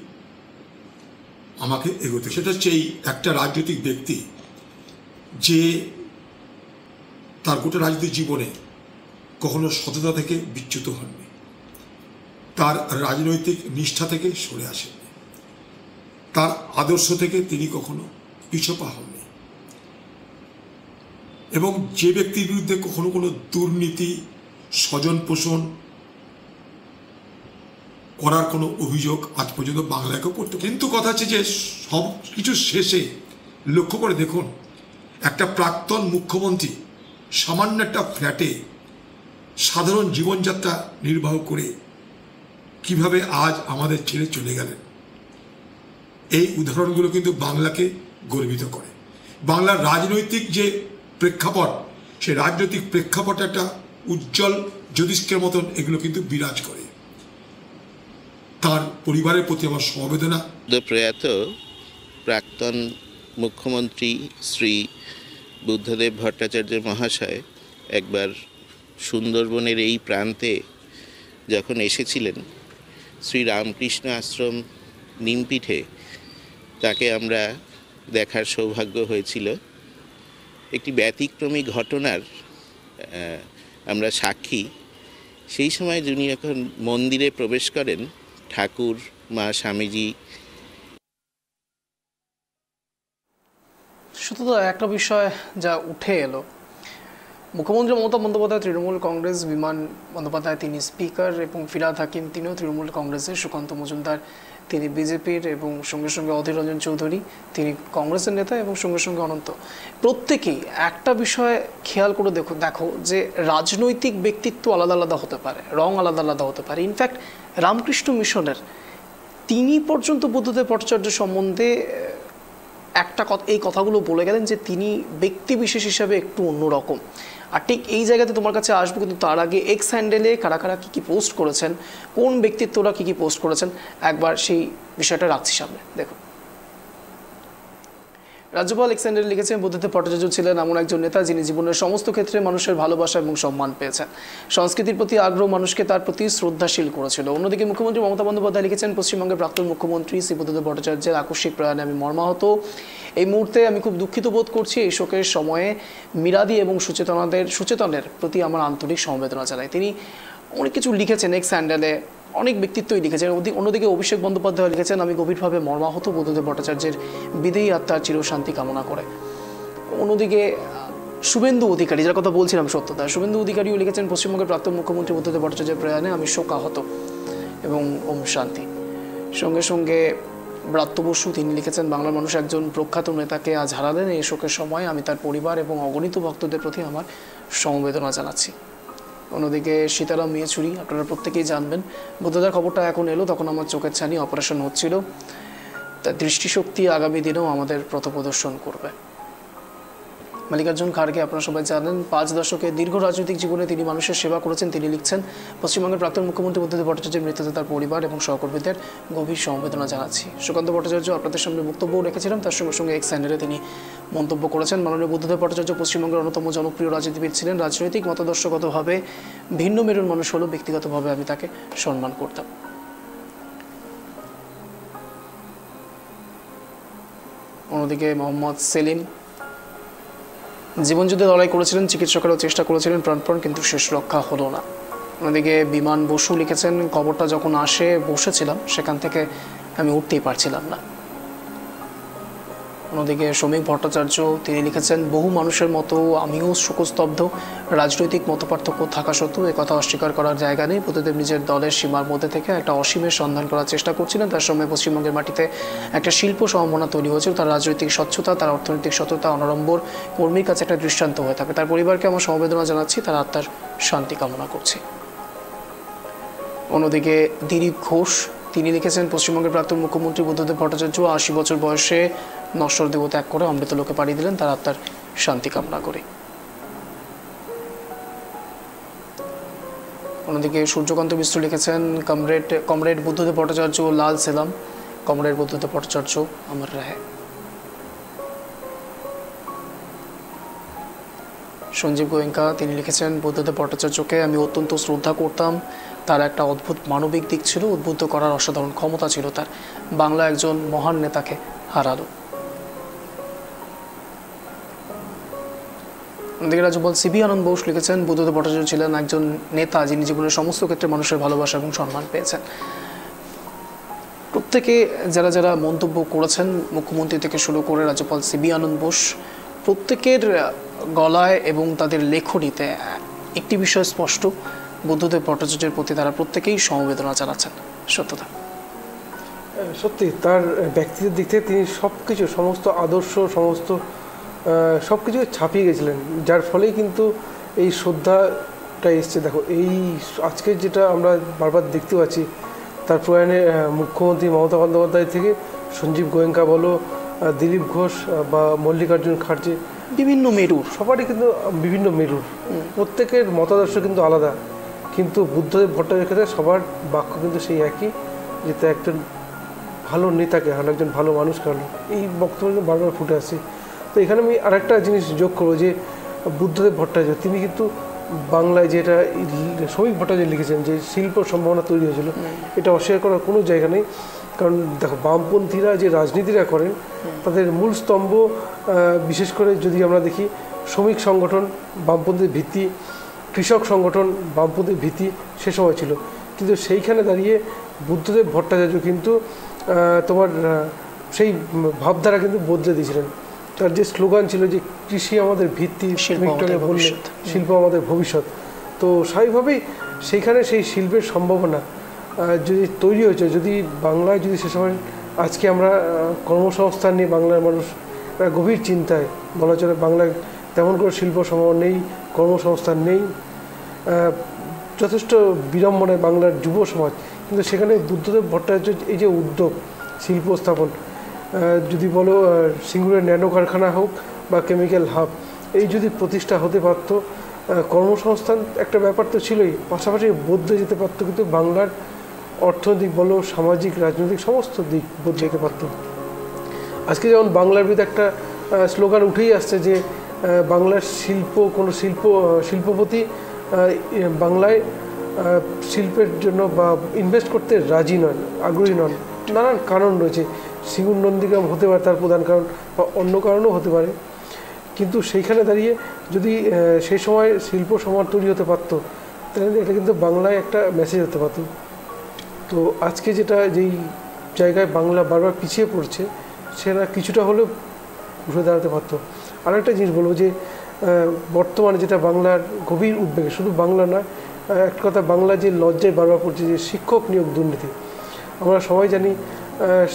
আমাকে এগোতে। সেটা হচ্ছে এই একটা রাজনৈতিক ব্যক্তি যে তার গোটা রাজনৈতিক জীবনে কখনো সততা থেকে বিচ্যুত হননি, তার রাজনৈতিক নিষ্ঠা থেকে সরে আসেননি, তার আদর্শ থেকে তিনি কখনো পিছপা হননি। এবং যে ব্যক্তির বিরুদ্ধে কখনো কোনো দুর্নীতি, স্বজন পোষণ করার কোনো অভিযোগ আজ পর্যন্ত বাংলাকে করতো। কিন্তু কথা হচ্ছে যে সব কিছু শেষে লক্ষ্য করে দেখুন, একটা প্রাক্তন মুখ্যমন্ত্রী সামান্য একটা ফ্ল্যাটে সাধারণ জীবনযাত্রা নির্বাহ করে কিভাবে আজ আমাদের ছেড়ে চলে গেলেন, এই উদাহরণগুলো কিন্তু বাংলাকে গর্বিত করে। বাংলার রাজনৈতিক যে প্রেক্ষাপট, সেই রাজনৈতিক প্রেক্ষাপট একটা উজ্জ্বল জ্যোতিষ্কের মতন এগুলো কিন্তু বিরাজ করে। তার পরিবারের প্রতি আমার সমবেদনা। প্রয়াত প্রাক্তন মুখ্যমন্ত্রী শ্রী বুদ্ধদেব ভট্টাচার্য মহাশয় একবার সুন্দরবনের এই প্রান্তে যখন এসেছিলেন, শ্রী রামকৃষ্ণ আশ্রম নিমপিঠে তাকে আমরা দেখার সৌভাগ্য হয়েছিল। একটি ব্যতিক্রমী ঘটনার আমরা সাক্ষী। সেই সময় যিনি যখন মন্দিরে প্রবেশ করেন, ঠাকুর, মা, স্বামীজি। শুধু তো একটা বিষয় যা উঠে এলো, মুখ্যমন্ত্রী মমতা বন্দ্যোপাধ্যায় তৃণমূল কংগ্রেস, বিমান বন্দ্যোপাধ্যায় তিনি স্পিকার এবং ফিরহাদ হাকিম তিনিও তৃণমূল কংগ্রেসের, সুকান্ত মজুমদার তিনি বিজেপির এবং সঙ্গে সঙ্গে অধীর রঞ্জন চৌধুরী তিনি কংগ্রেসের নেতা এবং সঙ্গে সঙ্গে অনন্ত। প্রত্যেকেই একটা বিষয় খেয়াল করে দেখো যে রাজনৈতিক ব্যক্তিত্ব আলাদা আলাদা হতে পারে, রং আলাদা আলাদা হতে পারে। ইনফ্যাক্ট রামকৃষ্ণ মিশনের তিনি পর্যন্ত বুদ্ধদেব ভট্টাচার্য সম্বন্ধে একটা কথা, এই কথাগুলো বলে গেলেন যে তিনি ব্যক্তি বিশেষ হিসাবে একটু অন্যরকম। আর ঠিক এই জায়গাতে তোমার কাছে আসবো, কিন্তু তার আগে এক্স হ্যান্ডেলে কারা কারা কী কী পোস্ট করেছেন, কোন ব্যক্তিত্বরা কী কী পোস্ট করেছেন, একবার সেই বিষয়টা রাখছি সামনে। দেখুন, রাজ্যপাল এক্স হ্যান্ডেলে লিখেছেন, বুদ্ধদেব ভট্টাচার্য ছিলেন এমন একজন নেতা যিনি জীবনের সমস্ত ক্ষেত্রে মানুষের ভালোবাসা এবং সম্মান পেয়েছেন। সংস্কৃতির প্রতি আগ্রহ মানুষকে তার প্রতি শ্রদ্ধাশীল করেছিল। অন্যদিকে মুখ্যমন্ত্রী মমতা বন্দ্যোপাধ্যায় লিখেছেন, পশ্চিমবঙ্গের প্রাক্তন মুখ্যমন্ত্রী শ্রী বুদ্ধদেব ভট্টাচার্যের আকস্মিক প্রয়াণে আমি মর্মাহত। এই মুহূর্তে আমি খুব দুঃখিত বোধ করছি। এই শোকের সময়ে মিরাদি এবং সচেতনের প্রতি আমার আন্তরিক সমবেদনা জানাই। তিনি অনেক কিছু লিখেছেন এক্স হ্যান্ডেলে, অনেক ব্যক্তিত্বই লিখেছেন। অন্যদিকে অভিষেক বন্দ্যোপাধ্যায় লিখেছেন, আমি গভীরভাবে মর্মাহত বুদ্ধদেব ভট্টাচার্যের বিদেয়ী আত্মার চিরশান্তি কামনা করে। অন্যদিকে শুভেন্দু অধিকারী, যার কথা বলছিলাম সত্যতা, শুভেন্দু অধিকারীও লিখেছেন, পশ্চিমবঙ্গের প্রাক্তন মুখ্যমন্ত্রী বুদ্ধদেব ভট্টাচার্যের প্রয়াণে আমি শোকাহত এবং ওম শান্তি। সঙ্গে সঙ্গে ব্রাত্য বসু তিনি লিখেছেন, বাংলার মানুষ একজন প্রখ্যাত নেতাকে আজ হারালেন। এই শোকের সময় আমি তার পরিবার এবং অগণিত ভক্তদের প্রতি আমার সমবেদনা জানাচ্ছি। অন্যদিকে সীতারাম মিয়েচুরি, আপনারা প্রত্যেকেই জানবেন, বুদ্ধদার খবরটা এখন এলো, তখন আমার চোখের ছানি অপারেশন হচ্ছিল। তার দৃষ্টিশক্তি আগামী দিনেও আমাদের পথপ্রদর্শন করবে। মল্লিকার্জুন খাড়গে, আপনারা সবাই জানেন, 5 দশকের দীর্ঘ রাজনৈতিক জীবনে তিনি মানুষের সেবা করেছেন। তিনি লিখছেন, পশ্চিমবঙ্গের প্রাক্তন মুখ্যমন্ত্রী বুদ্ধদেব ভট্টাচার্যের মৃত্যুতে তার পরিবার এবং সহকর্মীদের গভীর সমবেদনা জানাচ্ছি। সুকান্ত ভট্টাচার্য আপনাদের সামনে বক্তব্য রেখেছিলাম, তার সঙ্গে সঙ্গে এক্স হ্যান্ডেলে তিনি মন্তব্য করেছেন, মাননীয় বুদ্ধদেব ভট্টাচার্য পশ্চিমবঙ্গের অন্যতম জনপ্রিয় রাজনীতিবিদ ছিলেন। রাজনৈতিক মতাদর্শগতভাবে ভিন্ন মেরুর মানুষ হলেও ব্যক্তিগতভাবে আমি তাকে সম্মান করতাম। অন্যদিকে মোহাম্মদ সেলিম, জীবনযুদ্ধে লড়াই করেছিলেন, চিকিৎসকেরাও চেষ্টা করেছিলেন প্রাণপণ, কিন্তু শেষ রক্ষা হলো না। অন্যদিকে বিমান বসু লিখেছেন, খবরটা যখন আসে বসেছিলাম, সেখান থেকে আমি উঠতেই পারছিলাম না। অন্যদিকে শ্রমিক ভট্টাচার্য তিনি লিখেছেন, বহু মানুষের মতো আমিও শোকস্তব্ধ। রাজনৈতিক মতপার্থক্য থাকা সত্ত্বেও একথা অস্বীকার করার জায়গা নেই। বুদ্ধদেব নিজের দলের সীমার মধ্যে থেকে একটা অসীমের সন্ধান করার চেষ্টা করছিলেন। তার সময় পশ্চিমবঙ্গের মাটিতে একটা শিল্প সম্ভাবনা তৈরি হয়েছিল। তার রাজনৈতিক স্বচ্ছতা, তার অর্থনৈতিক সততা অনড়ম্বর কর্মীর কাছে একটা দৃষ্টান্ত হয়ে থাকে। তার পরিবারকে আমার সমবেদনা জানাচ্ছি, তার আত্মার শান্তি কামনা করছি। অন্যদিকে দিলীপ ঘোষ তিনি লিখেছেন, পশ্চিমবঙ্গের প্রাক্তন মুখ্যমন্ত্রী বুদ্ধদেব ভট্টাচার্য 80 বছর বয়সে নশ্বর দেহ ত্যাগ করে অমৃত লোকে পাড়ি দিলেন, তার আত্মার শান্তি কামনা করি। অন্যদিকে সূর্যকান্ত মিশ্র লিখেছেন, কমরেড বুদ্ধদেব ভট্টাচার্য লাল সেলাম, কমরেড বুদ্ধদেব ভট্টাচার্য আমার রাহে। সঞ্জীব গোয়েঙ্কা তিনি লিখেছেন, বুদ্ধদেব ভট্টাচার্যকে আমি অত্যন্ত শ্রদ্ধা করতাম। তার একটা অদ্ভুত মানবিক দিক ছিল, উদ্বুদ্ধ করার অসাধারণ ক্ষমতা ছিল তার। বাংলা একজন মহান নেতাকে হারালো। অন্যদিকে রাজ্যপাল সিবি আনন্দ বোস লিখেছেন, বুদ্ধদেব ভট্টাচার্য ছিলেন একজন নেতা যিনি জীবনের সমস্ত ক্ষেত্রে মানুষের ভালোবাসা এবং সম্মান পেয়েছেন। প্রত্যেকে যারা যারা মন্তব্য করেছেন, মুখ্যমন্ত্রী থেকে শুরু করে রাজ্যপাল সিবি আনন্দ বোস, প্রত্যেকের গলায় এবং তাদের লেখনীতে একটি বিষয় স্পষ্ট, বুদ্ধদেব ভট্টাচার্যের প্রতি তারা প্রত্যেকেই সমবেদনা জানাচ্ছেন। সত্যতা সত্যি তার ব্যক্তিত্বের দিক থেকে তিনি সব কিছু, সমস্ত আদর্শ, সমস্ত সব কিছু ছাপিয়ে গেছিলেন, যার ফলেই কিন্তু এই শ্রদ্ধাটা এসছে। দেখো, এই আজকে যেটা আমরা বারবার দেখতে পাচ্ছি, তার প্রয়াণে মুখ্যমন্ত্রী মমতা বন্দ্যোপাধ্যায় থেকে সঞ্জীব গোয়েঙ্কা বলো, দিলীপ ঘোষ বা মল্লিকার্জুন খাড়গে, বিভিন্ন মেরুর, সবারই কিন্তু বিভিন্ন মেরুর, প্রত্যেকের মতাদর্শ কিন্তু আলাদা, কিন্তু বুদ্ধদেব ভট্টাচার্যের ক্ষেত্রে সবার বাক্য কিন্তু সেই একই, যে তা একজন ভালো নেতাকে হারালো, একজন ভালো মানুষকে হারালো। এই বক্তব্য বারবার ফুটে আসছে। তো এখানে আমি আরেকটা জিনিস যোগ করবো, যে বুদ্ধদেব ভট্টাচার্য তিনি কিন্তু বাংলায় যেটা শ্রমিক ভট্টাচার্য লিখেছেন যে শিল্প সম্ভাবনা তৈরি হয়েছিল, এটা অস্বীকার করার কোনো জায়গা নেই। কারণ দেখো, বামপন্থীরা যে রাজনীতিরা করেন তাদের মূল স্তম্ভ, বিশেষ করে যদি আমরা দেখি, শ্রমিক সংগঠন বামপন্থীর ভিত্তি, কৃষক সংগঠন বামপন্থীর ভিত্তি সে সময় ছিল। কিন্তু সেইখানে দাঁড়িয়ে বুদ্ধদেব ভট্টাচার্য কিন্তু তোমার সেই ভাবধারা কিন্তু বদলে দিয়েছিলেন। তার যে স্লোগান ছিল যে কৃষি আমাদের ভিত্তি, শিল্প আমাদের ভবিষ্যৎ, তো স্বাভাবিকভাবেই সেইখানে সেই শিল্পের সম্ভাবনা যদি তৈরি হয়েছে, যদি বাংলায় যদি সে সময়, আজকে আমরা কর্মসংস্থান নিয়ে বাংলার মানুষ গভীর চিন্তায়, বলা চলে বাংলায় তেমন করে শিল্প সম্ভাবনা নেই, কর্মসংস্থান নেই, যথেষ্ট বিড়ম্বনায় বাংলার যুব সমাজ। কিন্তু সেখানে বুদ্ধদেব ভট্টাচার্য এই যে উদ্যোগ, শিল্প স্থাপন, যদি বলো সিঙ্গুরের ন্যানো কারখানা হোক বা কেমিক্যাল হাব, এই যদি প্রতিষ্ঠা হতে পারত, কর্মসংস্থান একটা ব্যাপার তো ছিলই, পাশাপাশি বদলে যেতে পারত, কিন্তু বাংলার অর্থনৈতিক বলো, সামাজিক, রাজনৈতিক সমস্ত দিক বদলে যেতে পারত। আজকে যেমন বাংলার বিরুদ্ধে একটা স্লোগান উঠেই আসছে যে বাংলার কোনো শিল্পপতি বাংলায় শিল্পের জন্য বা ইনভেস্ট করতে রাজি নন, আগ্রহী নন। নানান কারণ রয়েছে, সিঙ্গুর নন্দীগ্রাম হতে পারে তার প্রধান কারণ, বা অন্য কারণও হতে পারে। কিন্তু সেইখানে দাঁড়িয়ে যদি সেই সময় শিল্প সমাজ তৈরি হতে পারতো, তাহলে এটা কিন্তু বাংলায় একটা মেসেজ হতে পারত। তো আজকে যেটা যেই জায়গায় বাংলা বারবার পিছিয়ে পড়ছে, সেটা কিছুটা হলেও ঘুরে দাঁড়াতে পারতো। আর একটা জিনিস বলবো, যে বর্তমানে যেটা বাংলার গভীর উদ্বেগ, শুধু বাংলা নয়, একটা কথা বাংলা যে লজ্জায় বারবার পড়ছে, যে শিক্ষক নিয়োগ দুর্নীতি। আমরা সবাই জানি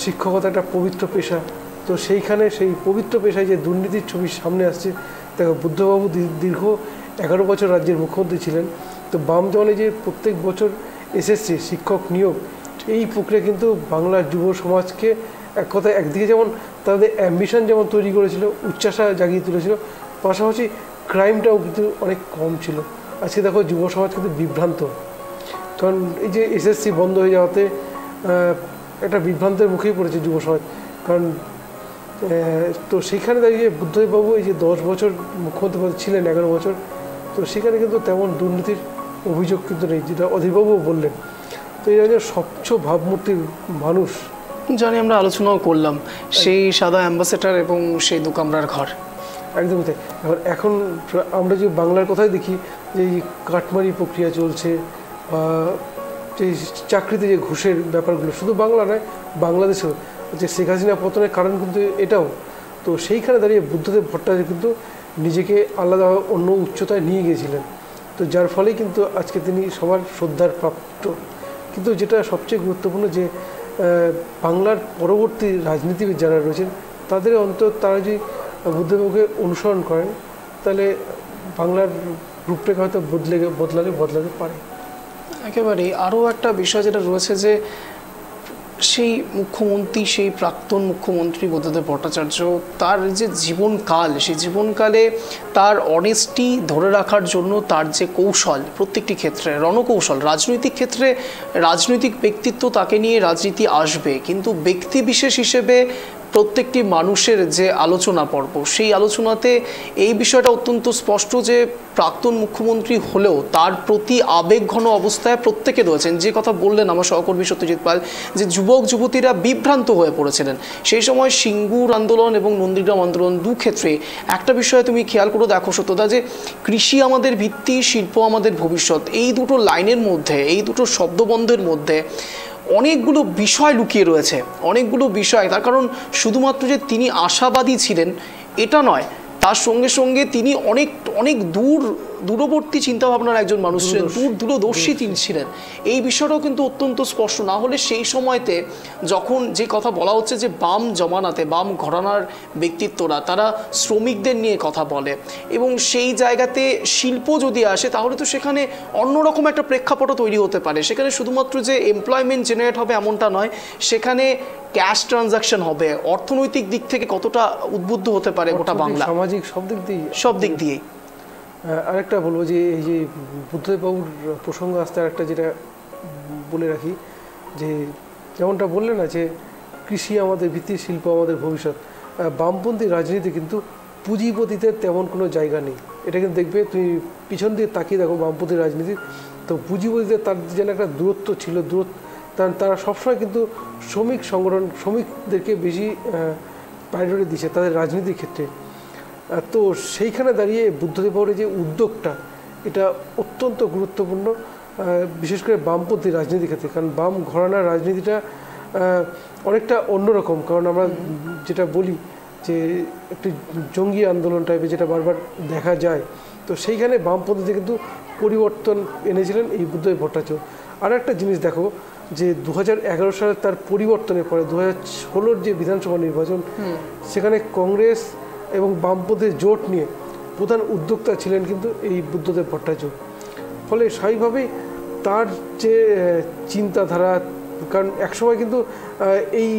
শিক্ষকতা একটা পবিত্র পেশা, তো সেইখানে সেই পবিত্র পেশায় যে দুর্নীতির ছবি সামনে আসছে। দেখো, বুদ্ধবাবু দীর্ঘ 11 বছর রাজ্যের মুখ্যমন্ত্রী ছিলেন, তো বাম দলে যে প্রত্যেক বছর এসএসসি শিক্ষক নিয়োগ, এই প্রক্রিয়া কিন্তু বাংলার যুব সমাজকে এক কথায় একদিকে যেমন তাদের অ্যাম্বিশন যেমন তৈরি করেছিল, উচ্চাসা জাগিয়ে তুলেছিল, পাশাপাশি ক্রাইমটাও কিন্তু অনেক কম ছিল। আজকে দেখো, যুব সমাজ কিন্তু বিভ্রান্ত, কারণ এই যে এসএসসি বন্ধ হয়ে যাওয়াতে একটা বিভ্রান্তের মুখেই পড়েছে যুব সমাজ। কারণ তো সেইখানে দাঁড়িয়ে বুদ্ধদেববাবু এই যে 10 বছর মুখ্যমন্ত্রী পদে ছিলেন, 11 বছর, তো সেখানে কিন্তু তেমন দুর্নীতির অভিযোগ কিন্তু নেই, যেটা অধীরবাবুও বললেন। তো এই যে স্বচ্ছ ভাবমূর্তির মানুষ, জানি আমরা আলোচনাও করলাম সেই সাদা অ্যাম্বাসেডর এবং সেই দু কামরার ঘর, একদমই তাই। এখন আমরা যে বাংলার কথাই দেখি, যে কাটমারি প্রক্রিয়া চলছে, বা যে চাকরিতে যে ঘুষের ব্যাপারগুলো, শুধু বাংলা নয়, বাংলাদেশেও যে শেখ হাসিনা পতনের কারণ কিন্তু এটাও। তো সেইখানে দাঁড়িয়ে বুদ্ধদেব ভট্টাচার্য কিন্তু নিজেকে আলাদা অন্য উচ্চতায় নিয়ে গিয়েছিলেন, তো যার ফলে কিন্তু আজকে তিনি সবার শ্রদ্ধার প্রাপ্ত। কিন্তু যেটা সবচেয়ে গুরুত্বপূর্ণ, যে বাংলার পরবর্তী রাজনীতিবিদ যারা রয়েছেন, তাদের তারা যদি বুদ্ধদেবকে অনুসরণ করেন, তাহলে বাংলার রূপরেখা হয়তো বদলাতে পারে। একেবারেই। আরও একটা বিষয় যেটা রয়েছে, যে সেই মুখ্যমন্ত্রী, সেই প্রাক্তন মুখ্যমন্ত্রী বুদ্ধদেব ভট্টাচার্য, তার যে জীবনকাল, সেই জীবনকালে তার অনেস্টি ধরে রাখার জন্য তার যে কৌশল, প্রত্যেকটি ক্ষেত্রে রণকৌশল, রাজনৈতিক ক্ষেত্রে রাজনৈতিক ব্যক্তিত্ব, তাকে নিয়ে রাজনীতি আসবে, কিন্তু ব্যক্তি বিশেষ হিসেবে প্রত্যেকটি মানুষের যে আলোচনা পর্ব, সেই আলোচনাতে এই বিষয়টা অত্যন্ত স্পষ্ট যে প্রাক্তন মুখ্যমন্ত্রী হলেও তার প্রতি আবেগঘন অবস্থায় প্রত্যেকে রয়েছেন। যে কথা বললেন আমার সহকর্মী সত্যজিৎ পাল, যে যুবক যুবতীরা বিভ্রান্ত হয়ে পড়েছিলেন সেই সময় সিঙ্গুর আন্দোলন এবং নন্দীগ্রাম আন্দোলন, দু ক্ষেত্রে একটা বিষয় তুমি খেয়াল করে দেখো সত্যতা, যে কৃষি আমাদের ভিত্তি, শিল্প আমাদের ভবিষ্যৎ, এই দুটো লাইনের মধ্যে, এই দুটো শব্দবন্ধের মধ্যে অনেকগুলো বিষয় লুকিয়ে রয়েছে, অনেকগুলো বিষয়। তার কারণ শুধুমাত্র যে তিনি আশাবাদী ছিলেন এটা নয়, তার সঙ্গে সঙ্গে তিনি অনেক অনেক দূরবর্তী চিন্তাভাবনার একজন মানুষ ছিলেন, দূরদর্শী তিনি ছিলেন। এই বিষয়টাও কিন্তু অত্যন্ত স্পষ্ট। না হলে সেই সময়তে যখন যে কথা বলা হচ্ছে যে বাম জমানাতে, বাম ঘরানার ব্যক্তিত্বরা তারা শ্রমিকদের নিয়ে কথা বলে এবং সেই জায়গাতে শিল্প যদি আসে তাহলে তো সেখানে অন্যরকম একটা প্রেক্ষাপটও তৈরি হতে পারে। সেখানে শুধুমাত্র যে এমপ্লয়মেন্ট জেনারেট হবে এমনটা নয়, সেখানে ক্যাশ ট্রানজাকশন হবে, অর্থনৈতিক দিক থেকে কতটা উদ্বুদ্ধ হতে পারে গোটা বাংলা, সামাজিক সব দিক দিয়েই। আরেকটা বলবো যে এই যে বুদ্ধদেব বাবুর প্রসঙ্গ আসতে আরেকটা যেটা বলে রাখি, যে যেমনটা বললেন না যে কৃষি আমাদের ভিত্তি, শিল্প আমাদের ভবিষ্যৎ, বামপন্থী রাজনীতি কিন্তু পুঁজিপতিতে তেমন কোনো জায়গা নেই। এটা কিন্তু দেখবে তুমি পিছন দিয়ে তাকিয়ে দেখো বামপন্থী রাজনীতি, তো পুঁজিপতিতে তার যেন একটা দূরত্ব ছিল, তারা সবসময় কিন্তু শ্রমিক সংগঠন, শ্রমিকদেরকে বেশি প্রায়োরিটি দিচ্ছে তাদের রাজনীতির ক্ষেত্রে। তো সেইখানে দাঁড়িয়ে বুদ্ধদেব বাবুর যে উদ্যোগটা, এটা অত্যন্ত গুরুত্বপূর্ণ, বিশেষ করে বামপন্থী রাজনীতির ক্ষেত্রে। কারণ বাম ঘরানার রাজনীতিটা অনেকটা অন্যরকম। কারণ আমরা যেটা বলি যে একটি জঙ্গি আন্দোলন টাইপের যেটা বারবার দেখা যায়, তো সেইখানে বামপন্থীতে কিন্তু পরিবর্তন এনেছিলেন এই বুদ্ধদেব ভট্টাচার্য। আর একটা জিনিস দেখো যে 2011 সালে তার পরিবর্তনের পরে 2016 যে বিধানসভা নির্বাচন, সেখানে কংগ্রেস এবং বামপন্থীর জোট নিয়ে প্রধান উদ্যোক্তা ছিলেন কিন্তু এই বুদ্ধদেব ভট্টাচার্য। ফলে স্বাভাবিকভাবেই তার যে চিন্তাধারা, কারণ একসময় কিন্তু এই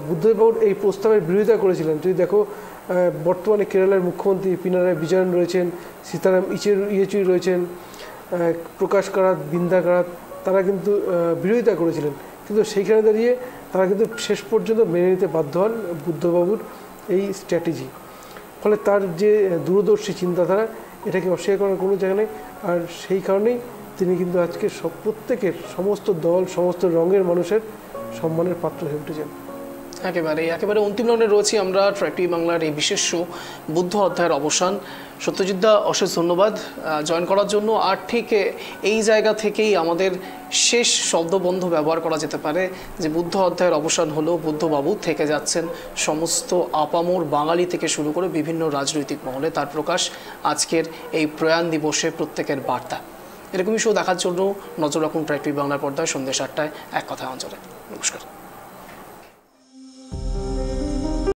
বুদ্ধদেব বাবুর এই প্রস্তাবের বিরোধিতা করেছিলেন। যদি দেখো বর্তমানে কেরালার মুখ্যমন্ত্রী পিনারাই বিজয়ন রয়েছেন, সীতারাম ইয়েচুরি রয়েছেন, প্রকাশ কারাত, বৃন্দা কারাত, তারা কিন্তু বিরোধিতা করেছিলেন। কিন্তু সেইখানে দাঁড়িয়ে তারা কিন্তু শেষ পর্যন্ত মেনে নিতে বাধ্য হন বুদ্ধবাবুর এই স্ট্র্যাটেজি। ফলে তার যে দূরদর্শী চিন্তাধারা, এটাকে অস্বীকার করার কোনো জায়গা নেই। আর সেই কারণেই তিনি কিন্তু আজকে প্রত্যেকের, সমস্ত দল, সমস্ত রঙের মানুষের সম্মানের পাত্র হয়ে উঠেছেন। একেবারে অন্তিম রাউন্ডে রয়েছি আমরা। ট্র্যাক টিভি বাংলার এই বিশেষ শো বুদ্ধ অধ্যায়ের অবসান। সত্যজিৎদা অশেষ ধন্যবাদ জয়েন করার জন্য। আর ঠিক এই জায়গা থেকেই আমাদের শেষ শব্দবন্ধ ব্যবহার করা যেতে পারে যে বুদ্ধ অধ্যায়ের অবসান হলো, বুদ্ধবাবু থেকে যাচ্ছেন সমস্ত আপামর বাঙালি থেকে শুরু করে বিভিন্ন রাজনৈতিক মহলে। তার প্রকাশ আজকের এই প্রয়াণ দিবসে প্রত্যেকের বার্তা। এরকমই শো দেখার জন্য নজর রাখুন ট্র্যাক টিভি বাংলার পর্দায় সন্ধ্যে 7টায় এক কথায় অঞ্চলে। নমস্কার।